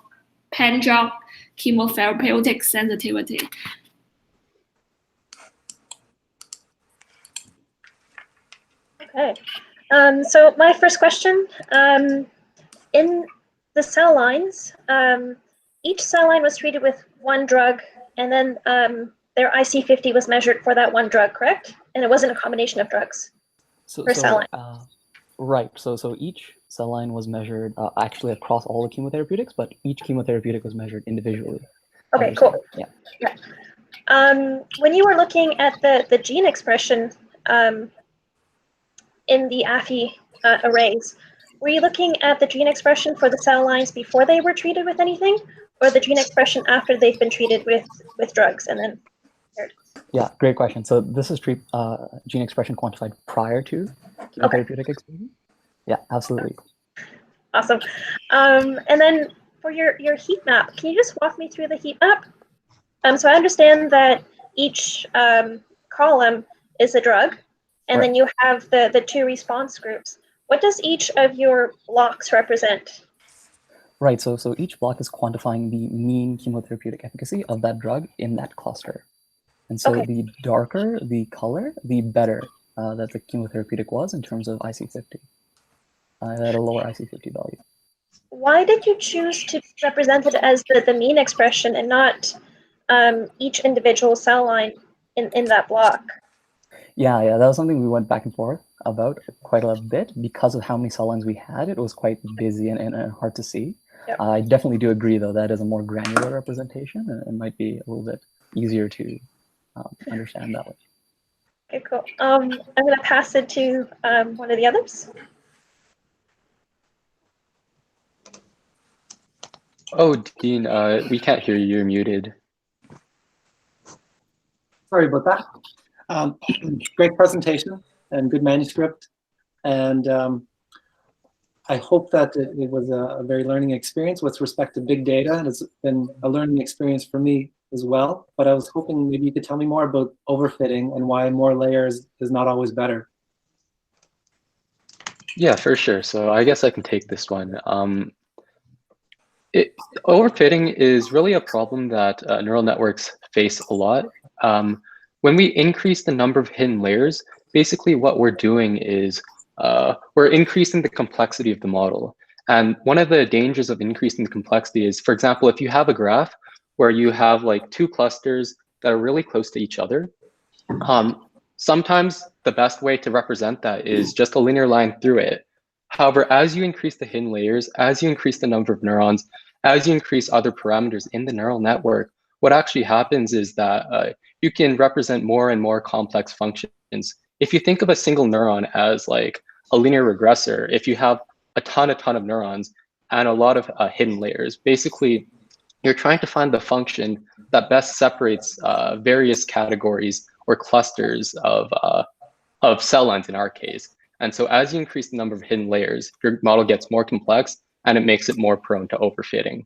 pan-drug chemotherapeutic sensitivity. Okay. So my first question, in the cell lines, each cell line was treated with one drug, and then their IC50 was measured for that one drug, correct? And it wasn't a combination of drugs per cell line. Right. So each cell line was measured actually across all the chemotherapeutics, but each chemotherapeutic was measured individually. Okay, cool. Yeah. When you were looking at the gene expression in the AFI arrays, were you looking at the gene expression for the cell lines before they were treated with anything, or the gene expression after they've been treated with drugs and then paired? Yeah, great question. So this is gene expression quantified prior to chemotherapeutic exposure. Yeah, absolutely. Awesome. And then for your heat map, can you just walk me through the heat map? So I understand that each column is a drug, and then you have the two response groups. What does each of your blocks represent? Right, so each block is quantifying the mean chemotherapeutic efficacy of that drug in that cluster. And so Okay. the darker the color, the better that the chemotherapeutic was in terms of IC50, at a lower IC50 value. Why did you choose to represent it as the mean expression and not each individual cell line in that block? Yeah, that was something we went back and forth about quite a bit because of how many cell lines we had. It was quite busy and hard to see. Yep. I definitely do agree, though, that is a more granular representation, and it might be a little bit easier to understand that way. Okay, cool. I'm going to pass it to one of the others. Oh, Dean, we can't hear you. You're muted. Sorry about that. Great presentation and good manuscript. And I hope that it was a very learning experience with respect to big data. It's been a learning experience for me as well. But I was hoping maybe you could tell me more about overfitting and why more layers is not always better. Yeah, for sure. So I guess I can take this one. Overfitting is really a problem that neural networks face a lot. When we increase the number of hidden layers, basically what we're doing is we're increasing the complexity of the model. And one of the dangers of increasing the complexity is, for example, if you have a graph where you have like two clusters that are really close to each other, sometimes the best way to represent that is just a linear line through it. However, as you increase the hidden layers, as you increase the number of neurons, as you increase other parameters in the neural network, what actually happens is that you can represent more and more complex functions. If you think of a single neuron as like a linear regressor, if you have a ton of neurons and a lot of hidden layers, basically you're trying to find the function that best separates various categories or clusters of cell lines in our case. And so as you increase the number of hidden layers, your model gets more complex and it makes it more prone to overfitting.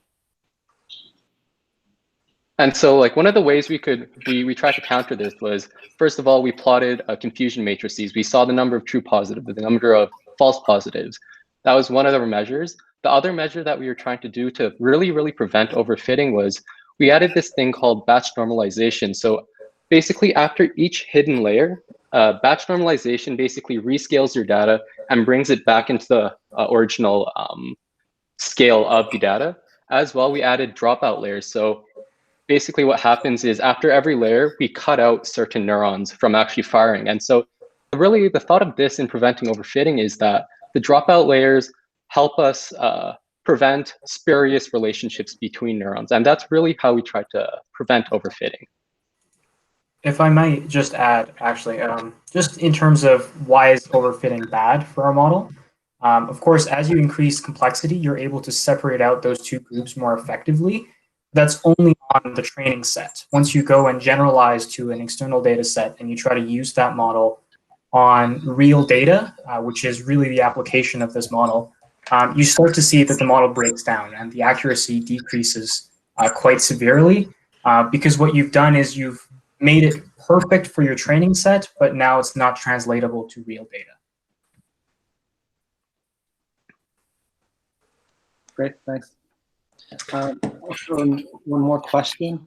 And so like one of the ways we tried to counter this was, first of all, we plotted confusion matrices. We saw the number of true positives, the number of false positives. That was one of our measures. The other measure that we were trying to do to really prevent overfitting was we added this thing called batch normalization. So basically after each hidden layer, batch normalization basically rescales your data and brings it back into the original scale of the data. As well, we added dropout layers. So basically what happens is after every layer, we cut out certain neurons from actually firing. And so really the thought of this in preventing overfitting is that the dropout layers help us prevent spurious relationships between neurons. And that's really how we try to prevent overfitting. If I might just add, actually, just in terms of why is overfitting bad for our model, of course, as you increase complexity, you're able to separate out those two groups more effectively. That's only on the training set. Once you go and generalize to an external data set and you try to use that model on real data, which is really the application of this model, you start to see that the model breaks down and the accuracy decreases quite severely because what you've done is you've made it perfect for your training set, but now it's not translatable to real data. Great, thanks. Also, one more question.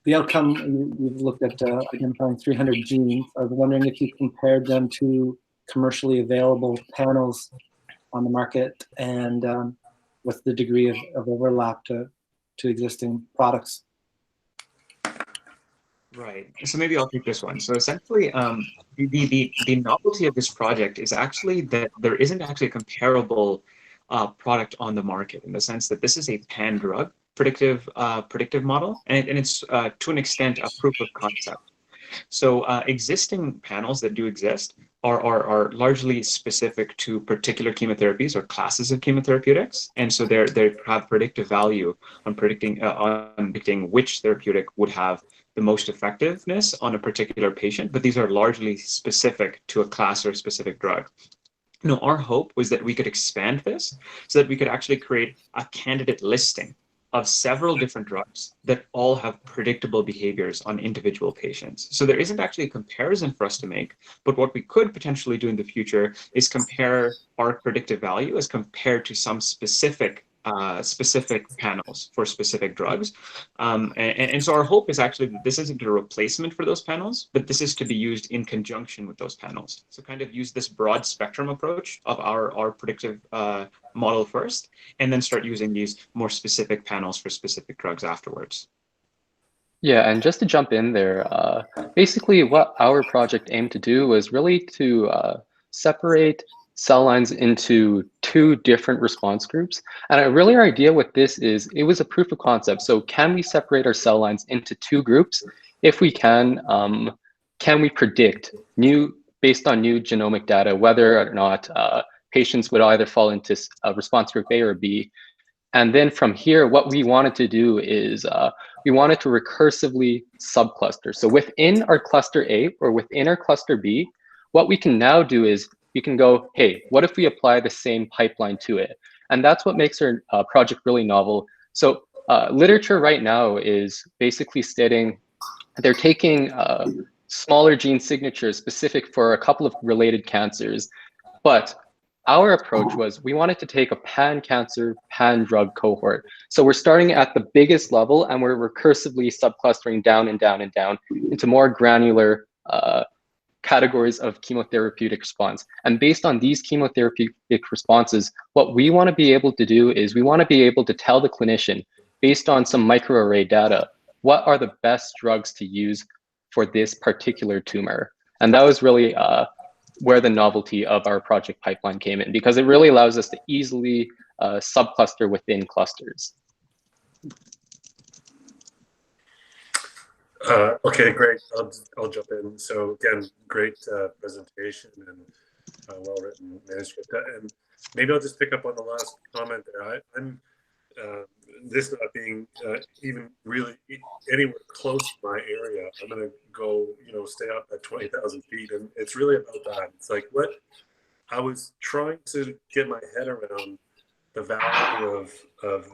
The outcome, you've looked at identifying 300 genes. I was wondering if you compared them to commercially available panels on the market and what's the degree of overlap to existing products. Right. So maybe I'll take this one. So essentially, the novelty of this project is actually that there isn't actually a comparable product on the market in the sense that this is a pan-drug predictive model, and it's to an extent a proof of concept. So existing panels that do exist are largely specific to particular chemotherapies or classes of chemotherapeutics, and so they have predictive value on predicting which therapeutic would have the most effectiveness on a particular patient, but these are largely specific to a class or a specific drug. Our hope was that we could expand this so that we could actually create a candidate listing of several different drugs that all have predictable behaviors on individual patients. So there isn't actually a comparison for us to make, but what we could potentially do in the future is compare our predictive value as compared to some specific panels for specific drugs. And so our hope is actually that this isn't a replacement for those panels, but this is to be used in conjunction with those panels. So kind of use this broad spectrum approach of our predictive model first, and then start using these more specific panels for specific drugs afterwards. Yeah, and just to jump in there, basically what our project aimed to do was really to separate cell lines into two different response groups. And really our idea with this is it was a proof of concept. So can we separate our cell lines into two groups? If we can we predict based on new genomic data, whether or not patients would either fall into response group A or B? And then from here, what we wanted to do is we wanted to recursively subcluster. So within our cluster A or within our cluster B, what we can now do is we can go, hey, what if we apply the same pipeline to it? And that's what makes our project really novel. So literature right now is basically stating they're taking smaller gene signatures specific for a couple of related cancers. But our approach was we wanted to take a pan-cancer, pan-drug cohort. So we're starting at the biggest level and we're recursively subclustering down and down and down into more granular categories of chemotherapeutic response. And based on these chemotherapeutic responses, what we want to be able to do is we want to be able to tell the clinician, based on some microarray data, what are the best drugs to use for this particular tumor. And that was really where the novelty of our project pipeline came in, because it really allows us to easily subcluster within clusters. Okay, great. I'll jump in. So again, great presentation and well-written manuscript. And maybe I'll just pick up on the last comment there. I'm this not being even really anywhere close to my area. I'm going to go, stay up at 20,000 feet, and it's really about that. It's like what I was trying to get my head around the value of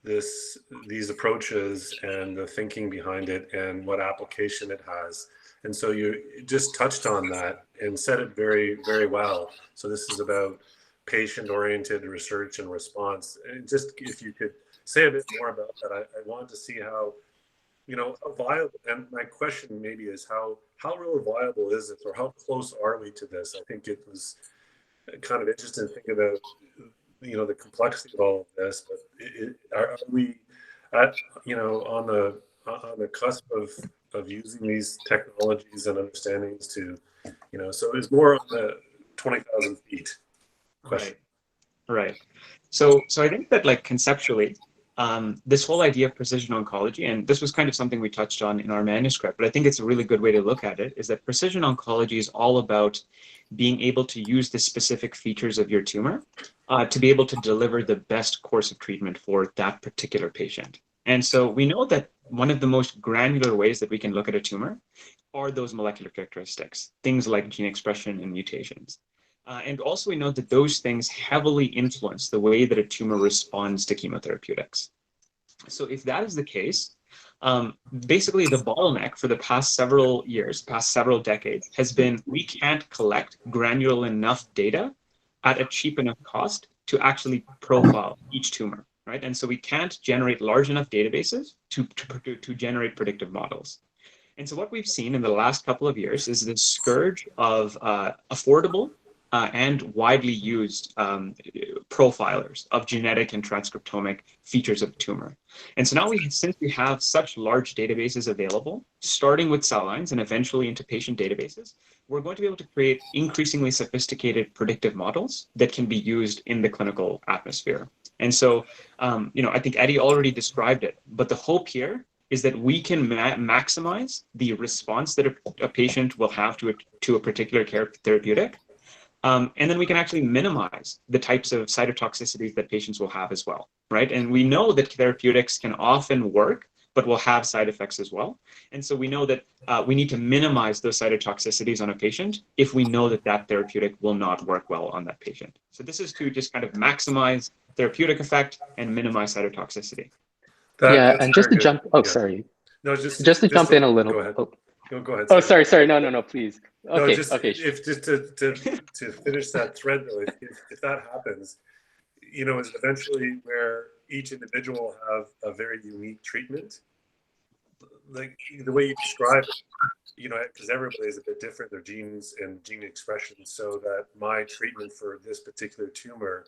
these approaches and the thinking behind it and what application it has. And so you just touched on that and said it very, very well. So this is about patient-oriented research and response. And just if you could say a bit more about that, I wanted to see how, how viable, and my question maybe is how really viable is it, or how close are we to this? I think it was kind of interesting to think about the complexity of all of this, but are we at on the cusp of using these technologies and understandings to so it's more on the 20,000 feet question. Right. So I think that conceptually, this whole idea of precision oncology, and this was kind of something we touched on in our manuscript, but I think it's a really good way to look at it, is that precision oncology is all about being able to use the specific features of your tumor to be able to deliver the best course of treatment for that particular patient. And so we know that one of the most granular ways that we can look at a tumor are those molecular characteristics, things like gene expression and mutations. And also we know that those things heavily influence the way that a tumor responds to chemotherapeutics. So if that is the case, basically the bottleneck for the past several years, past several decades, has been we can't collect granular enough data at a cheap enough cost to actually profile each tumor, right? And so we can't generate large enough databases to generate predictive models. And so what we've seen in the last couple of years is this scourge of affordable and widely used profilers of genetic and transcriptomic features of tumor. And so now since we have such large databases available, starting with cell lines and eventually into patient databases, we're going to be able to create increasingly sophisticated predictive models that can be used in the clinical atmosphere. And so, I think Eddie already described it, but the hope here is that we can maximize the response that a patient will have to a particular therapeutic. And then we can actually minimize the types of cytotoxicities that patients will have as well, right? And we know that therapeutics can often work, but will have side effects as well. And so we know that we need to minimize those cytotoxicities on a patient if we know that that therapeutic will not work well on that patient. So this is to just kind of maximize therapeutic effect and minimize cytotoxicity. Yeah, That's and just to very good. jump. Oh, Yeah. sorry. No, just to jump in a little. Go ahead. Oh, Go ahead. oh sorry. No, please. No, Okay, just okay. if just to finish that thread though, if that happens, you know, is eventually where each individual have a very unique treatment, like the way you describe it, you know, because everybody is a bit different, their genes and gene expression, so that my treatment for this particular tumor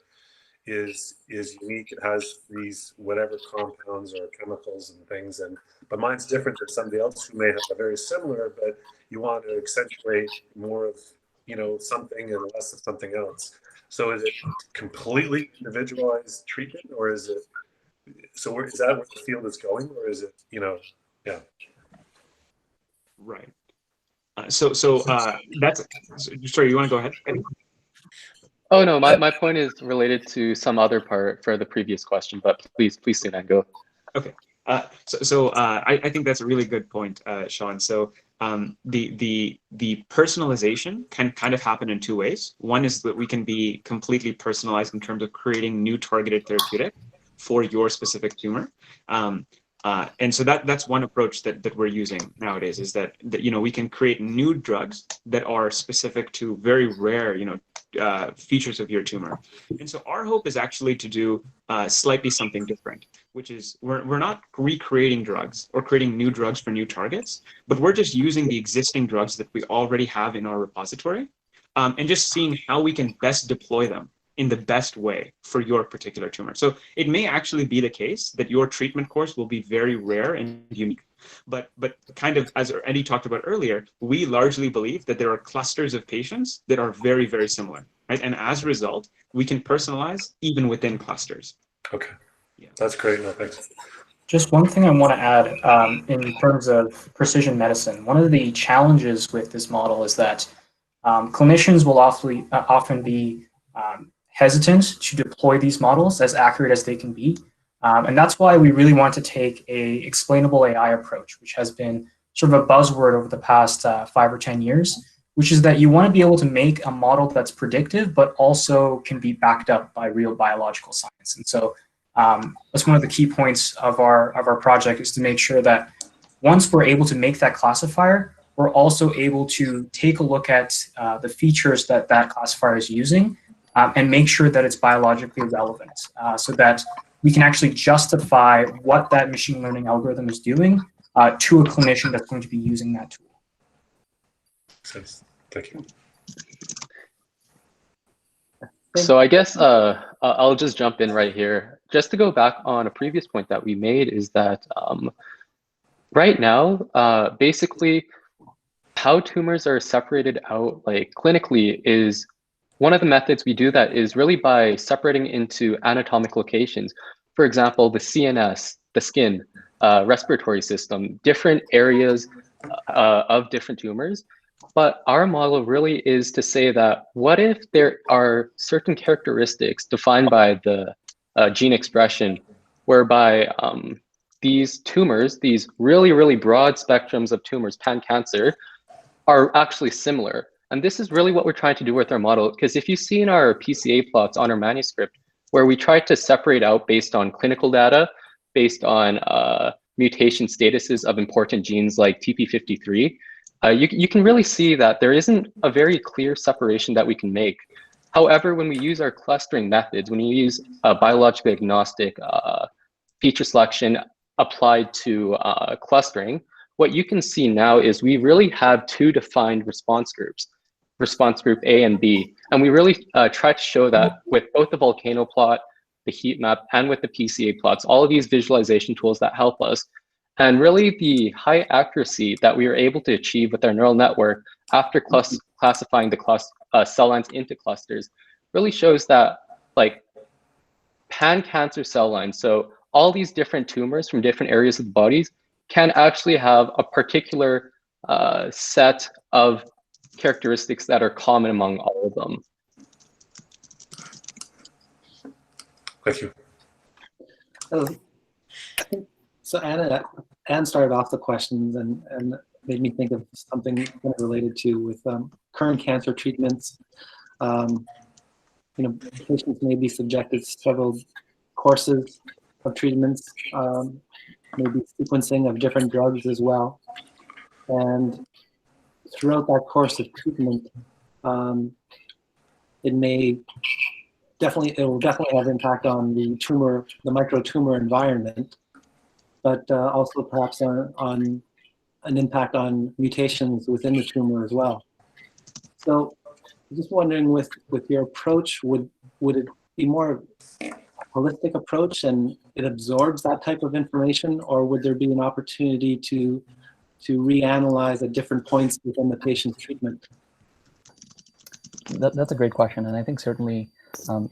is unique. It has these whatever compounds or chemicals and things, but mine's different than somebody else who may have a very similar, but you want to accentuate more of, you know, something and less of something else. So is it completely individualized treatment, or is it, so is that where the field is going, or is it, you know, yeah. Right. So that's, sorry, you want to go ahead, Eddie? Oh no, my point is related to some other part for the previous question, but please, Sunan, go. Okay. I think that's a really good point, Sean. So the personalization can kind of happen in two ways. One is that we can be completely personalized in terms of creating new targeted therapeutic for your specific tumor. And so that's one approach that we're using nowadays, is that you know, we can create new drugs that are specific to very rare, you know, features of your tumor. And so our hope is actually to do slightly something different, which is we're not recreating drugs or creating new drugs for new targets, but we're just using the existing drugs that we already have in our repository, and just seeing how we can best deploy them in the best way for your particular tumor. So it may actually be the case that your treatment course will be very rare and unique. But kind of, as Eddie talked about earlier, we largely believe that there are clusters of patients that are very, very similar, right? And as a result, we can personalize even within clusters. Okay. Yeah. That's great. No, thanks. Just one thing I want to add in terms of precision medicine. One of the challenges with this model is that clinicians will often be hesitant to deploy these models as accurate as they can be. And that's why we really want to take a explainable AI approach, which has been sort of a buzzword over the past 5 or 10 years, which is that you want to be able to make a model that's predictive, but also can be backed up by real biological science. And so that's one of the key points of our project, is to make sure that once we're able to make that classifier, we're also able to take a look at the features that classifier is using, and make sure that it's biologically relevant, so that we can actually justify what that machine learning algorithm is doing to a clinician that's going to be using that tool. Thank you. So I guess I'll just jump in right here. Just to go back on a previous point that we made, is that right now, basically, how tumors are separated out, like clinically, is one of the methods we do that is really by separating into anatomic locations. For example, the CNS, the skin, respiratory system, different areas of different tumors. But our model really is to say that, what if there are certain characteristics defined by the gene expression, whereby these tumors, these really, really broad spectrums of tumors, pan-cancer, are actually similar. And this is really what we're trying to do with our model, because if you see in our PCA plots on our manuscript, where we try to separate out based on clinical data, based on mutation statuses of important genes like TP53, you can really see that there isn't a very clear separation that we can make. However, when we use our clustering methods, when we use biologically agnostic feature selection applied to clustering, what you can see now is we really have two defined response groups, response group A and B. And we really try to show that with both the volcano plot, the heat map, and with the PCA plots, all of these visualization tools that help us. And really the high accuracy that we were able to achieve with our neural network after classifying the cell lines into clusters really shows that, like, pan-cancer cell lines, so all these different tumors from different areas of the bodies, can actually have a particular set of characteristics that are common among all of them. Thank you. So Anne started off the questions and made me think of something kind of related to with current cancer treatments. You know, patients may be subjected to several courses treatments, maybe sequencing of different drugs as well. And throughout that course of treatment, it will definitely have impact on the microtumor environment, but also perhaps on an impact on mutations within the tumor as well. So I'm just wondering, with your approach, would it be more a holistic approach and it absorbs that type of information, or would there be an opportunity to reanalyze at different points within the patient's treatment? That's a great question, and I think certainly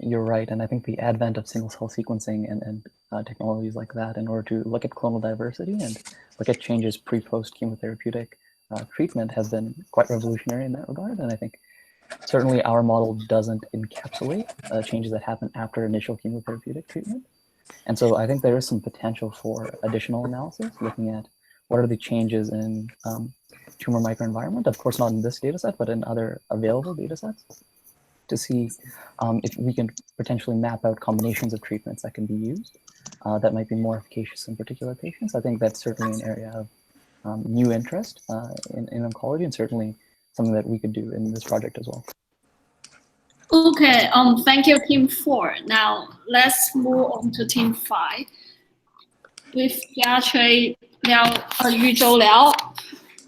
you're right. And I think the advent of single-cell sequencing and technologies like that, in order to look at clonal diversity and look at changes pre-post chemotherapeutic treatment, has been quite revolutionary in that regard. And I think certainly our model doesn't encapsulate changes that happen after initial chemotherapeutic treatment. And so I think there is some potential for additional analysis, looking at what are the changes in tumor microenvironment, of course not in this data set, but in other available data sets, to see if we can potentially map out combinations of treatments that can be used that might be more efficacious in particular patients. I think that's certainly an area of new interest in oncology, and certainly something that we could do in this project as well. Okay, thank you, Team 4. Now let's move on to Team 5. With Jia Chui Liao, Yuzhou Liao,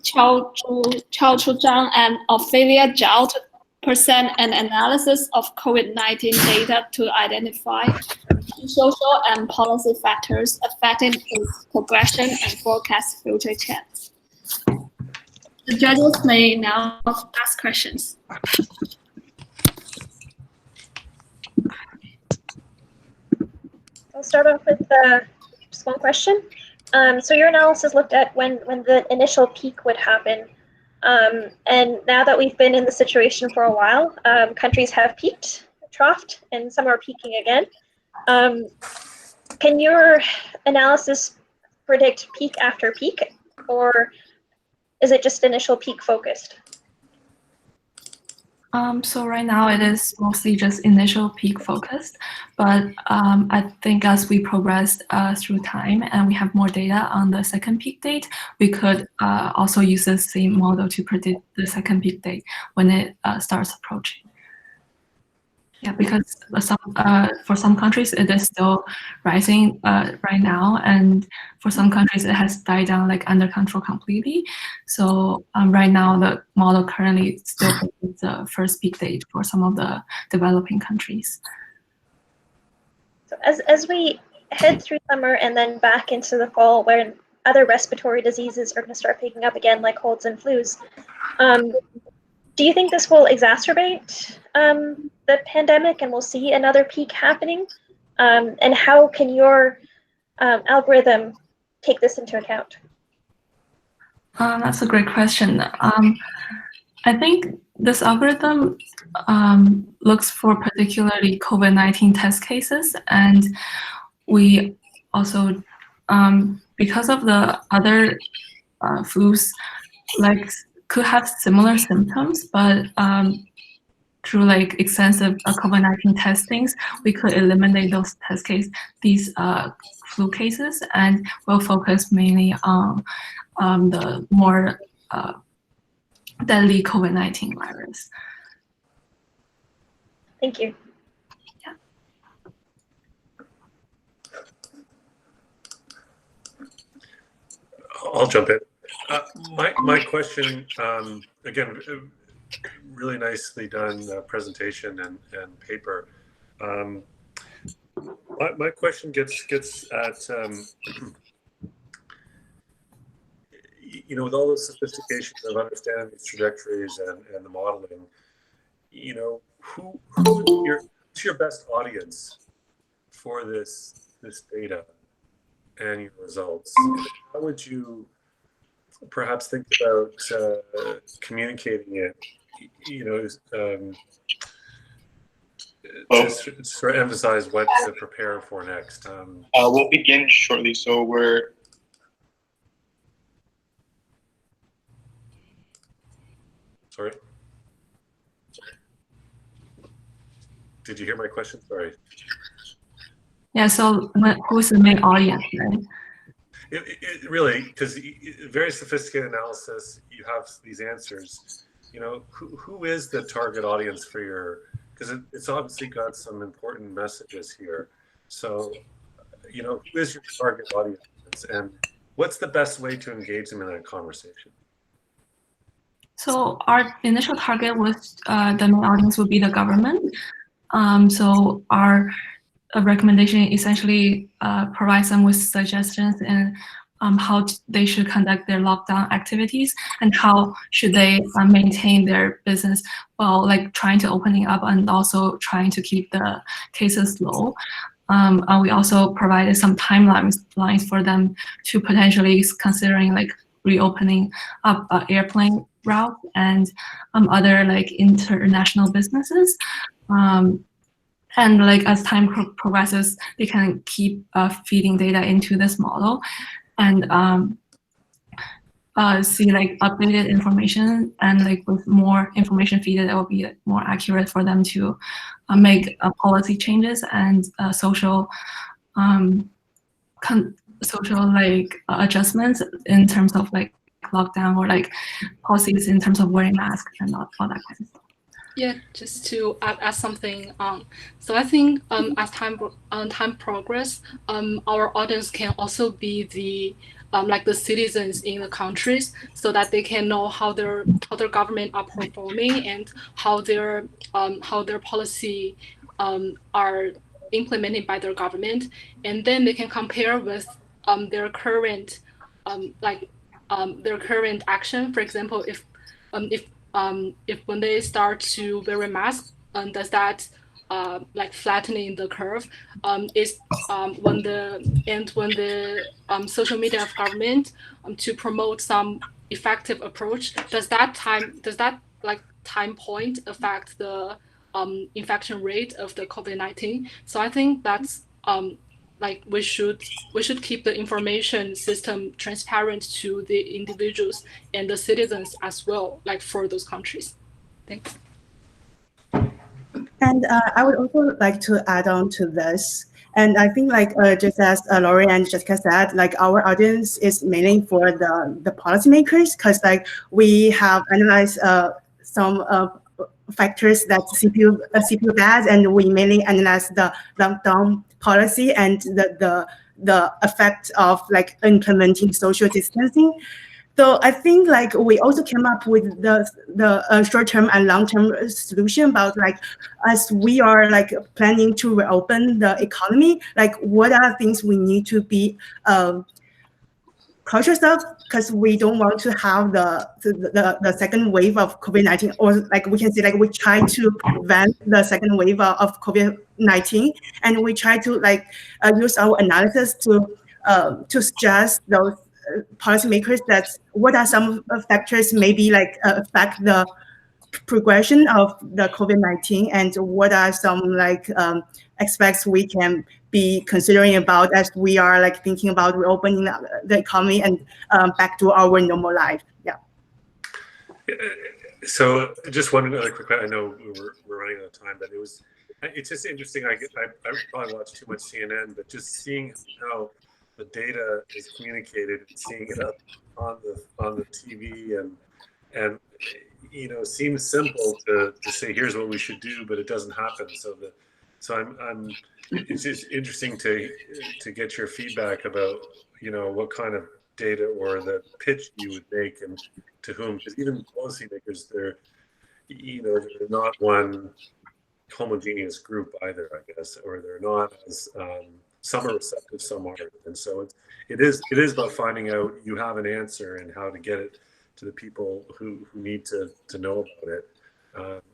Chaochu Zhang, and Ophelia Zhao to present an analysis of COVID-19 data to identify social and policy factors affecting its progression and forecast future trends. The judges may now ask questions. I'll start off with just one question. So your analysis looked at when the initial peak would happen. And now that we've been in the situation for a while, countries have peaked, troughed, and some are peaking again. Can your analysis predict peak after peak, or is it just initial peak focused? So right now it is mostly just initial peak focused, but I think as we progress through time and we have more data on the second peak date, we could also use the same model to predict the second peak date when it starts approaching. Yeah, because for some countries it is still rising right now, and for some countries it has died down like under control completely. So right now the model currently still predicts the first peak date for some of the developing countries. So as we head through summer and then back into the fall, where other respiratory diseases are going to start picking up again, like colds and flus, do you think this will exacerbate the pandemic and we'll see another peak happening? And how can your algorithm take this into account? That's a great question. I think this algorithm looks for particularly COVID-19 test cases, and we also, because of the other flus, like could have similar symptoms, but through like extensive COVID-19 testings, we could eliminate those these flu cases, and we'll focus mainly on the more deadly COVID-19 virus. Thank you. Yeah. I'll jump in. My question, again, really nicely done presentation and paper. My question gets at, you know, with all the sophistication of understanding these trajectories and the modeling, you know, who's your best audience for this data and your results? How would you perhaps think about communicating it, you know, to sort of emphasize what to prepare for next? We'll begin shortly, so we're... Sorry? Did you hear my question? Sorry. Yeah, so who's the main audience, right? It really, because very sophisticated analysis, you have these answers. You know, who is the target audience for your? Because it's obviously got some important messages here. So, you know, who is your target audience, and what's the best way to engage them in that conversation? So our initial target was the main audience would be the government. So our recommendation essentially provides them with suggestions and how they should conduct their lockdown activities and how should they maintain their business while like trying to opening up and also trying to keep the cases low. And we also provided some timelines for them to potentially considering like reopening up airplane route and other like international businesses. And like as time progresses, they can keep feeding data into this model and see like updated information and like with more information feeded, it will be more accurate for them to make policy changes and social like adjustments in terms of like lockdown or like policies in terms of wearing masks and all that kind of stuff. Yeah, just to add something. So I think as time progress, our audience can also be the like the citizens in the countries, so that they can know how their government are performing and how their policy are implemented by their government, and then they can compare with their current their current action. For example, if when they start to wear a mask, does that like flattening the curve? Is when the social media of government to promote some effective approach, does that like time point affect the infection rate of the COVID-19? So I think that's like we should keep the information system transparent to the individuals and the citizens as well, like for those countries. Thanks. And I would also like to add on to this. And I think like just as Laurie and Jessica said, like our audience is mainly for the policymakers, because like we have analyzed some factors that CPU bad, and we mainly analyze the lockdown policy and the effect of like implementing social distancing. So I think like we also came up with the short-term and long-term solution about like as we are like planning to reopen the economy, like what are things we need to be cautious of, because we don't want to have the second wave of COVID-19, or like we can say like we try to prevent the second wave of COVID-19, and we try to like use our analysis to suggest those policymakers that what are some factors maybe like affect the progression of the COVID-19, and what are some like aspects we can be considering about as we are like thinking about reopening the economy and back to our normal life. Yeah. So just one other quick, I know we're running out of time, but it's just interesting. I probably watch too much CNN, but just seeing how the data is communicated and seeing it up on the TV and you know, seems simple to say here's what we should do, but it doesn't happen. So it's just interesting to get your feedback about, you know, what kind of data or the pitch you would make and to whom, because even policymakers, they're not one homogeneous group either, I guess, or they're not as some are receptive, some aren't, and so it is about finding out you have an answer and how to get it to the people who need to know about it.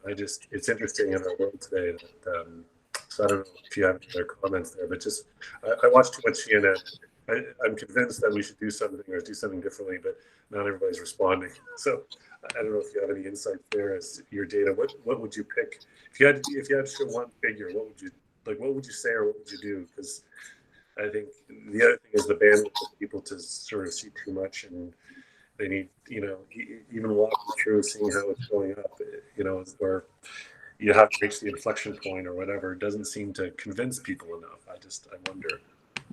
It's interesting in our world today that so I don't know if you have any other comments there, but just I watch too much CNN. I'm convinced that we should do something or do something differently, but not everybody's responding. So I don't know if you have any insight there as your data. What would you pick if you had to show one figure? What would you say or what would you do? Because I think the other thing is the bandwidth of people to sort of see too much, and they need, you know, even walking through, seeing how it's going up, you know, or you have to reach the inflection point or whatever doesn't seem to convince people enough. I wonder,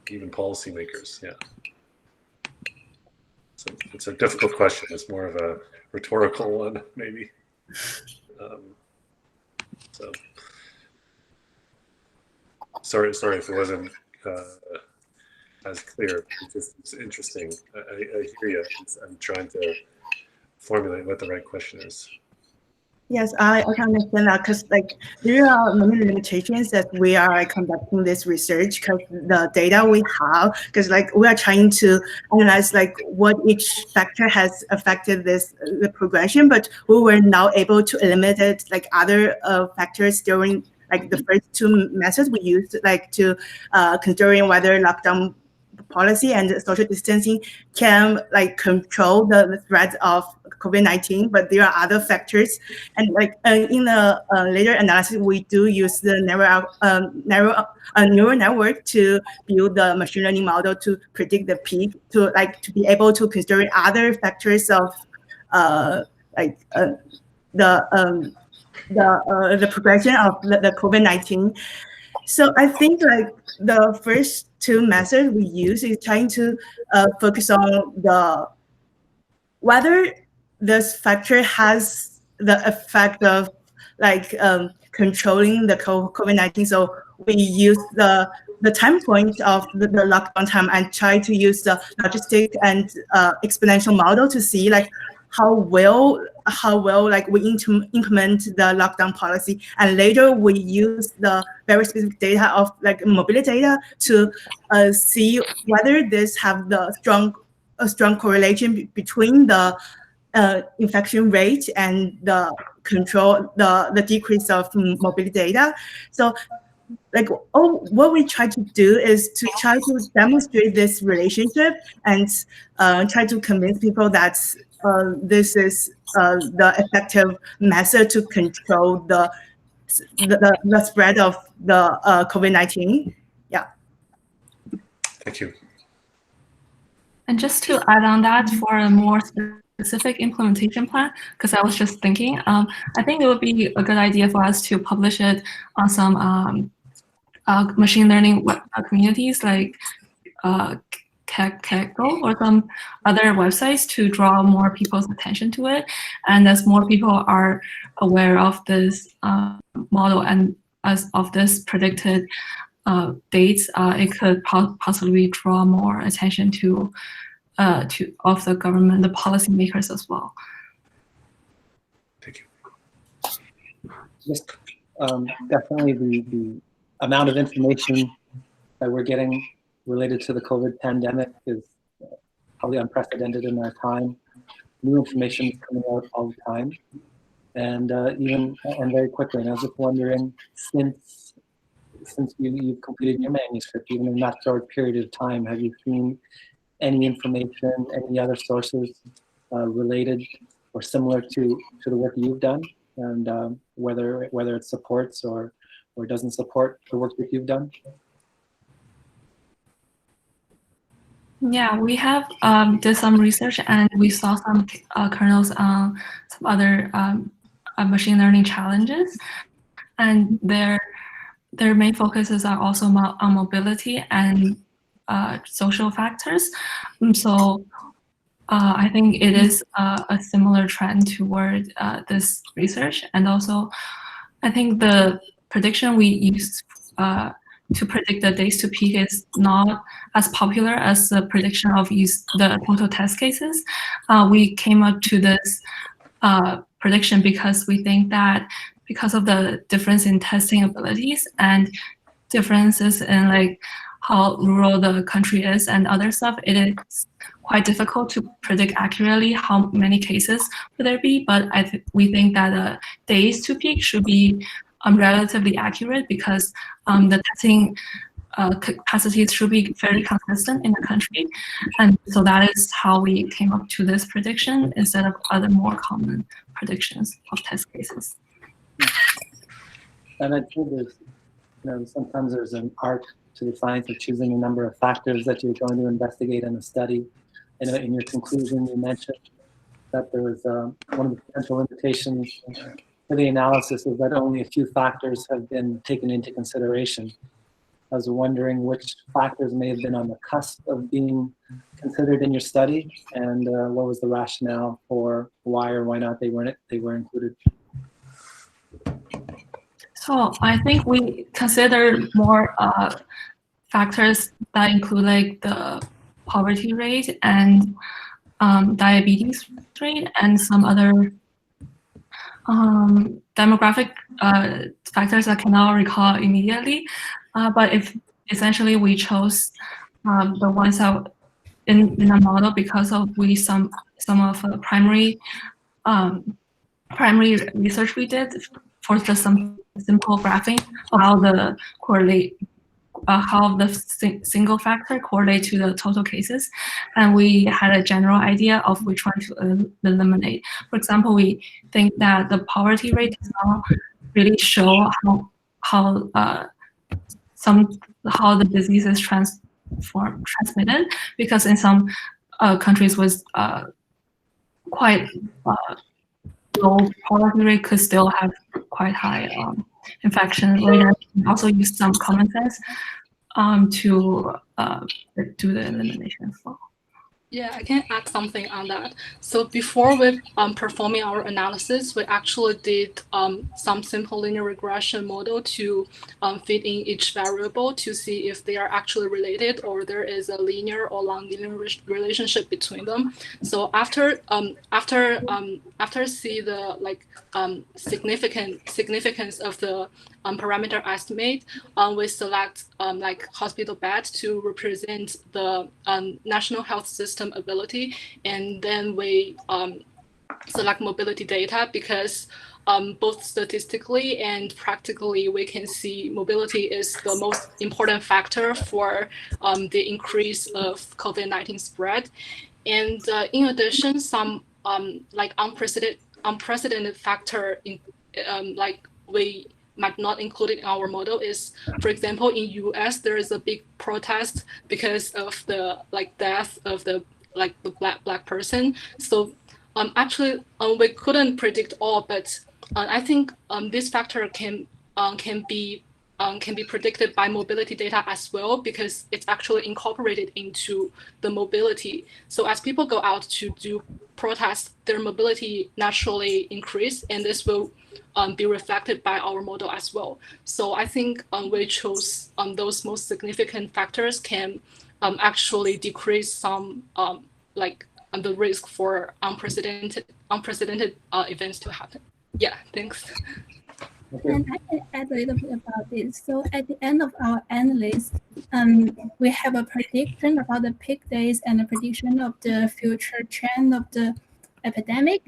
even policymakers, yeah. So it's a difficult question. It's more of a rhetorical one, maybe. So sorry if it wasn't as clear. It's interesting. I hear you. I'm trying to formulate what the right question is. Yes, I can understand that because like there are many limitations that we are conducting this research because the data we have, because like we are trying to analyze like what each factor has affected the progression, but we were now able to eliminate like other factors during like the first two methods we used, like to considering whether lockdown policy and social distancing can like control the threat of COVID-19, but there are other factors. And like in the later analysis, we do use the neural network to build the machine learning model to predict the peak, to be able to consider other factors of the progression of the COVID-19. So I think like the first two methods we use is trying to focus on whether this factor has the effect of like controlling the COVID-19. So we use the time point of the lockdown time and try to use the logistic and exponential model to see like how well like we implement the lockdown policy, and later we use the very specific data of like mobility data to see whether this have a strong correlation between the infection rate and the control, the decrease of mobility data. So like what we try to do is to try to demonstrate this relationship and try to convince people that this is the effective method to control the spread of the COVID-19. Yeah. Thank you. And just to add on that, for a more specific implementation plan, because I was just thinking, I think it would be a good idea for us to publish it on some machine learning communities like Kaggle or some other websites to draw more people's attention to it. And as more people are aware of this model and as of this predicted dates, it could possibly draw more attention to of the government, the policymakers as well. Thank you. Just definitely the amount of information that we're getting related to the COVID pandemic is probably unprecedented in our time. New information is coming out all the time, and very quickly. And I was just wondering, since you've completed your manuscript, even in that short period of time, have you seen any information, any other sources related or similar to the work you've done, and whether it supports or doesn't support the work that you've done? Yeah, we have did some research and we saw some kernels on some other machine learning challenges, and their main focuses are also on mobility and social factors. So I think it is a similar trend toward this research, and also I think the prediction we used to predict the days to peak is not as popular as the prediction of the total test cases. We came up to this prediction because we think that because of the difference in testing abilities and differences in like how rural the country is and other stuff, it is quite difficult to predict accurately how many cases will there be. But we think that the days to peak should be relatively accurate because the testing capacities should be very consistent in the country. And so that is how we came up to this prediction instead of other more common predictions of test cases. And I think sometimes there's an art to the science of choosing a number of factors that you're going to investigate in a study. And in your conclusion, you mentioned that there was one of the potential limitations for the analysis is that only a few factors have been taken into consideration. I was wondering which factors may have been on the cusp of being considered in your study, and what was the rationale for why or why not they were included. So I think we consider more factors that include like the poverty rate and diabetes rate and some other demographic factors I cannot recall immediately. But if essentially we chose the ones that in the model because of some of the primary research we did for just some simple graphing of how the single factor correlate to the total cases, and we had a general idea of which one to eliminate. For example, we think that the poverty rate does not really show how the disease is transmitted, because in some countries with quite low poverty rate could still have quite high infection rate. And we also use some common sense to do the elimination as well. Yeah, I can add something on that. So before we performing our analysis, we actually did some simple linear regression model to fit in each variable to see if they are actually related or there is a linear or non-linear relationship between them. So after see the significance of the parameter estimate, we select like hospital bed to represent the national health system ability, and then we select mobility data because both statistically and practically we can see mobility is the most important factor for the increase of COVID-19 spread. And in addition, some like unprecedented factor in like we might not include in our model is, for example, in US there is a big protest because of the death of the black person. So actually we couldn't predict all, but I think this factor can be predicted by mobility data as well, because it's actually incorporated into the mobility. So as people go out to do protests, their mobility naturally increase, and this will be reflected by our model as well. So I think we chose those most significant factors can actually decrease some the risk for unprecedented events to happen. Yeah, thanks. And I can add a little bit about this. So at the end of our analysis, we have a prediction about the peak days and a prediction of the future trend of the epidemic.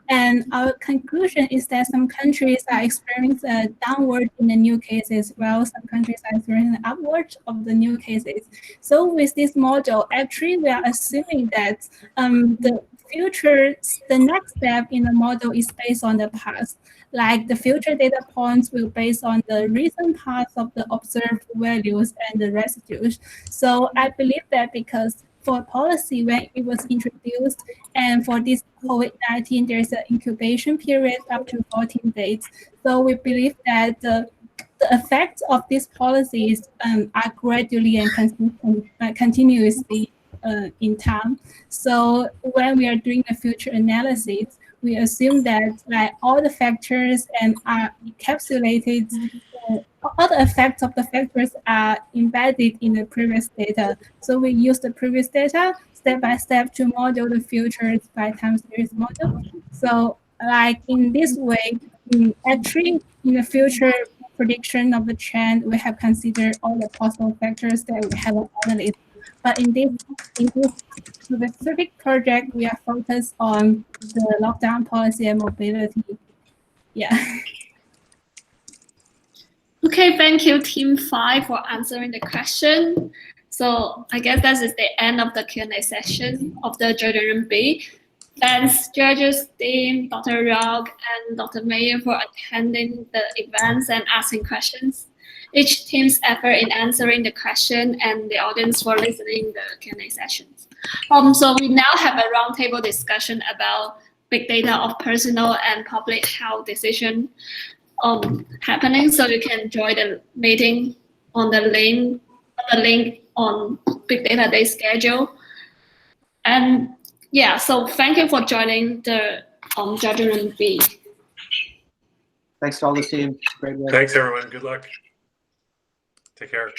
And our conclusion is that some countries are experiencing a downward in the new cases, while some countries are experiencing an upward of the new cases. So with this model, actually, we are assuming that the next step in the model is based on the past. Like the future data points will based on the recent past of the observed values and the residues. So I believe that because for policy, when it was introduced, and for this COVID-19, there's an incubation period up to 14 days. So we believe that the effects of these policies are gradually and continuously in time. So when we are doing the future analysis, we assume that like all the factors and are encapsulated, all the effects of the factors are embedded in the previous data. So we use the previous data step by step to model the futures by time series model. So like in this way, actually in the future prediction of the trend, we have considered all the possible factors that we have analyzed. But in this specific project, we are focused on the lockdown policy and mobility. Yeah. Okay, thank you, Team 5, for answering the question. So I guess that is the end of the Q&A session of the Judging Room B. Thanks, judges, team, Dr. Rog, and Dr. Mayer for attending the events and asking questions. Each team's effort in answering the question and the audience for listening to the Q&A sessions. So we now have a roundtable discussion about big data of personal and public health decision happening. So you can join the meeting on the link on Big Data Day schedule. And yeah, so thank you for joining the Judgment B. Thanks to all the team. Great work. Thanks, everyone. Good luck. Take care.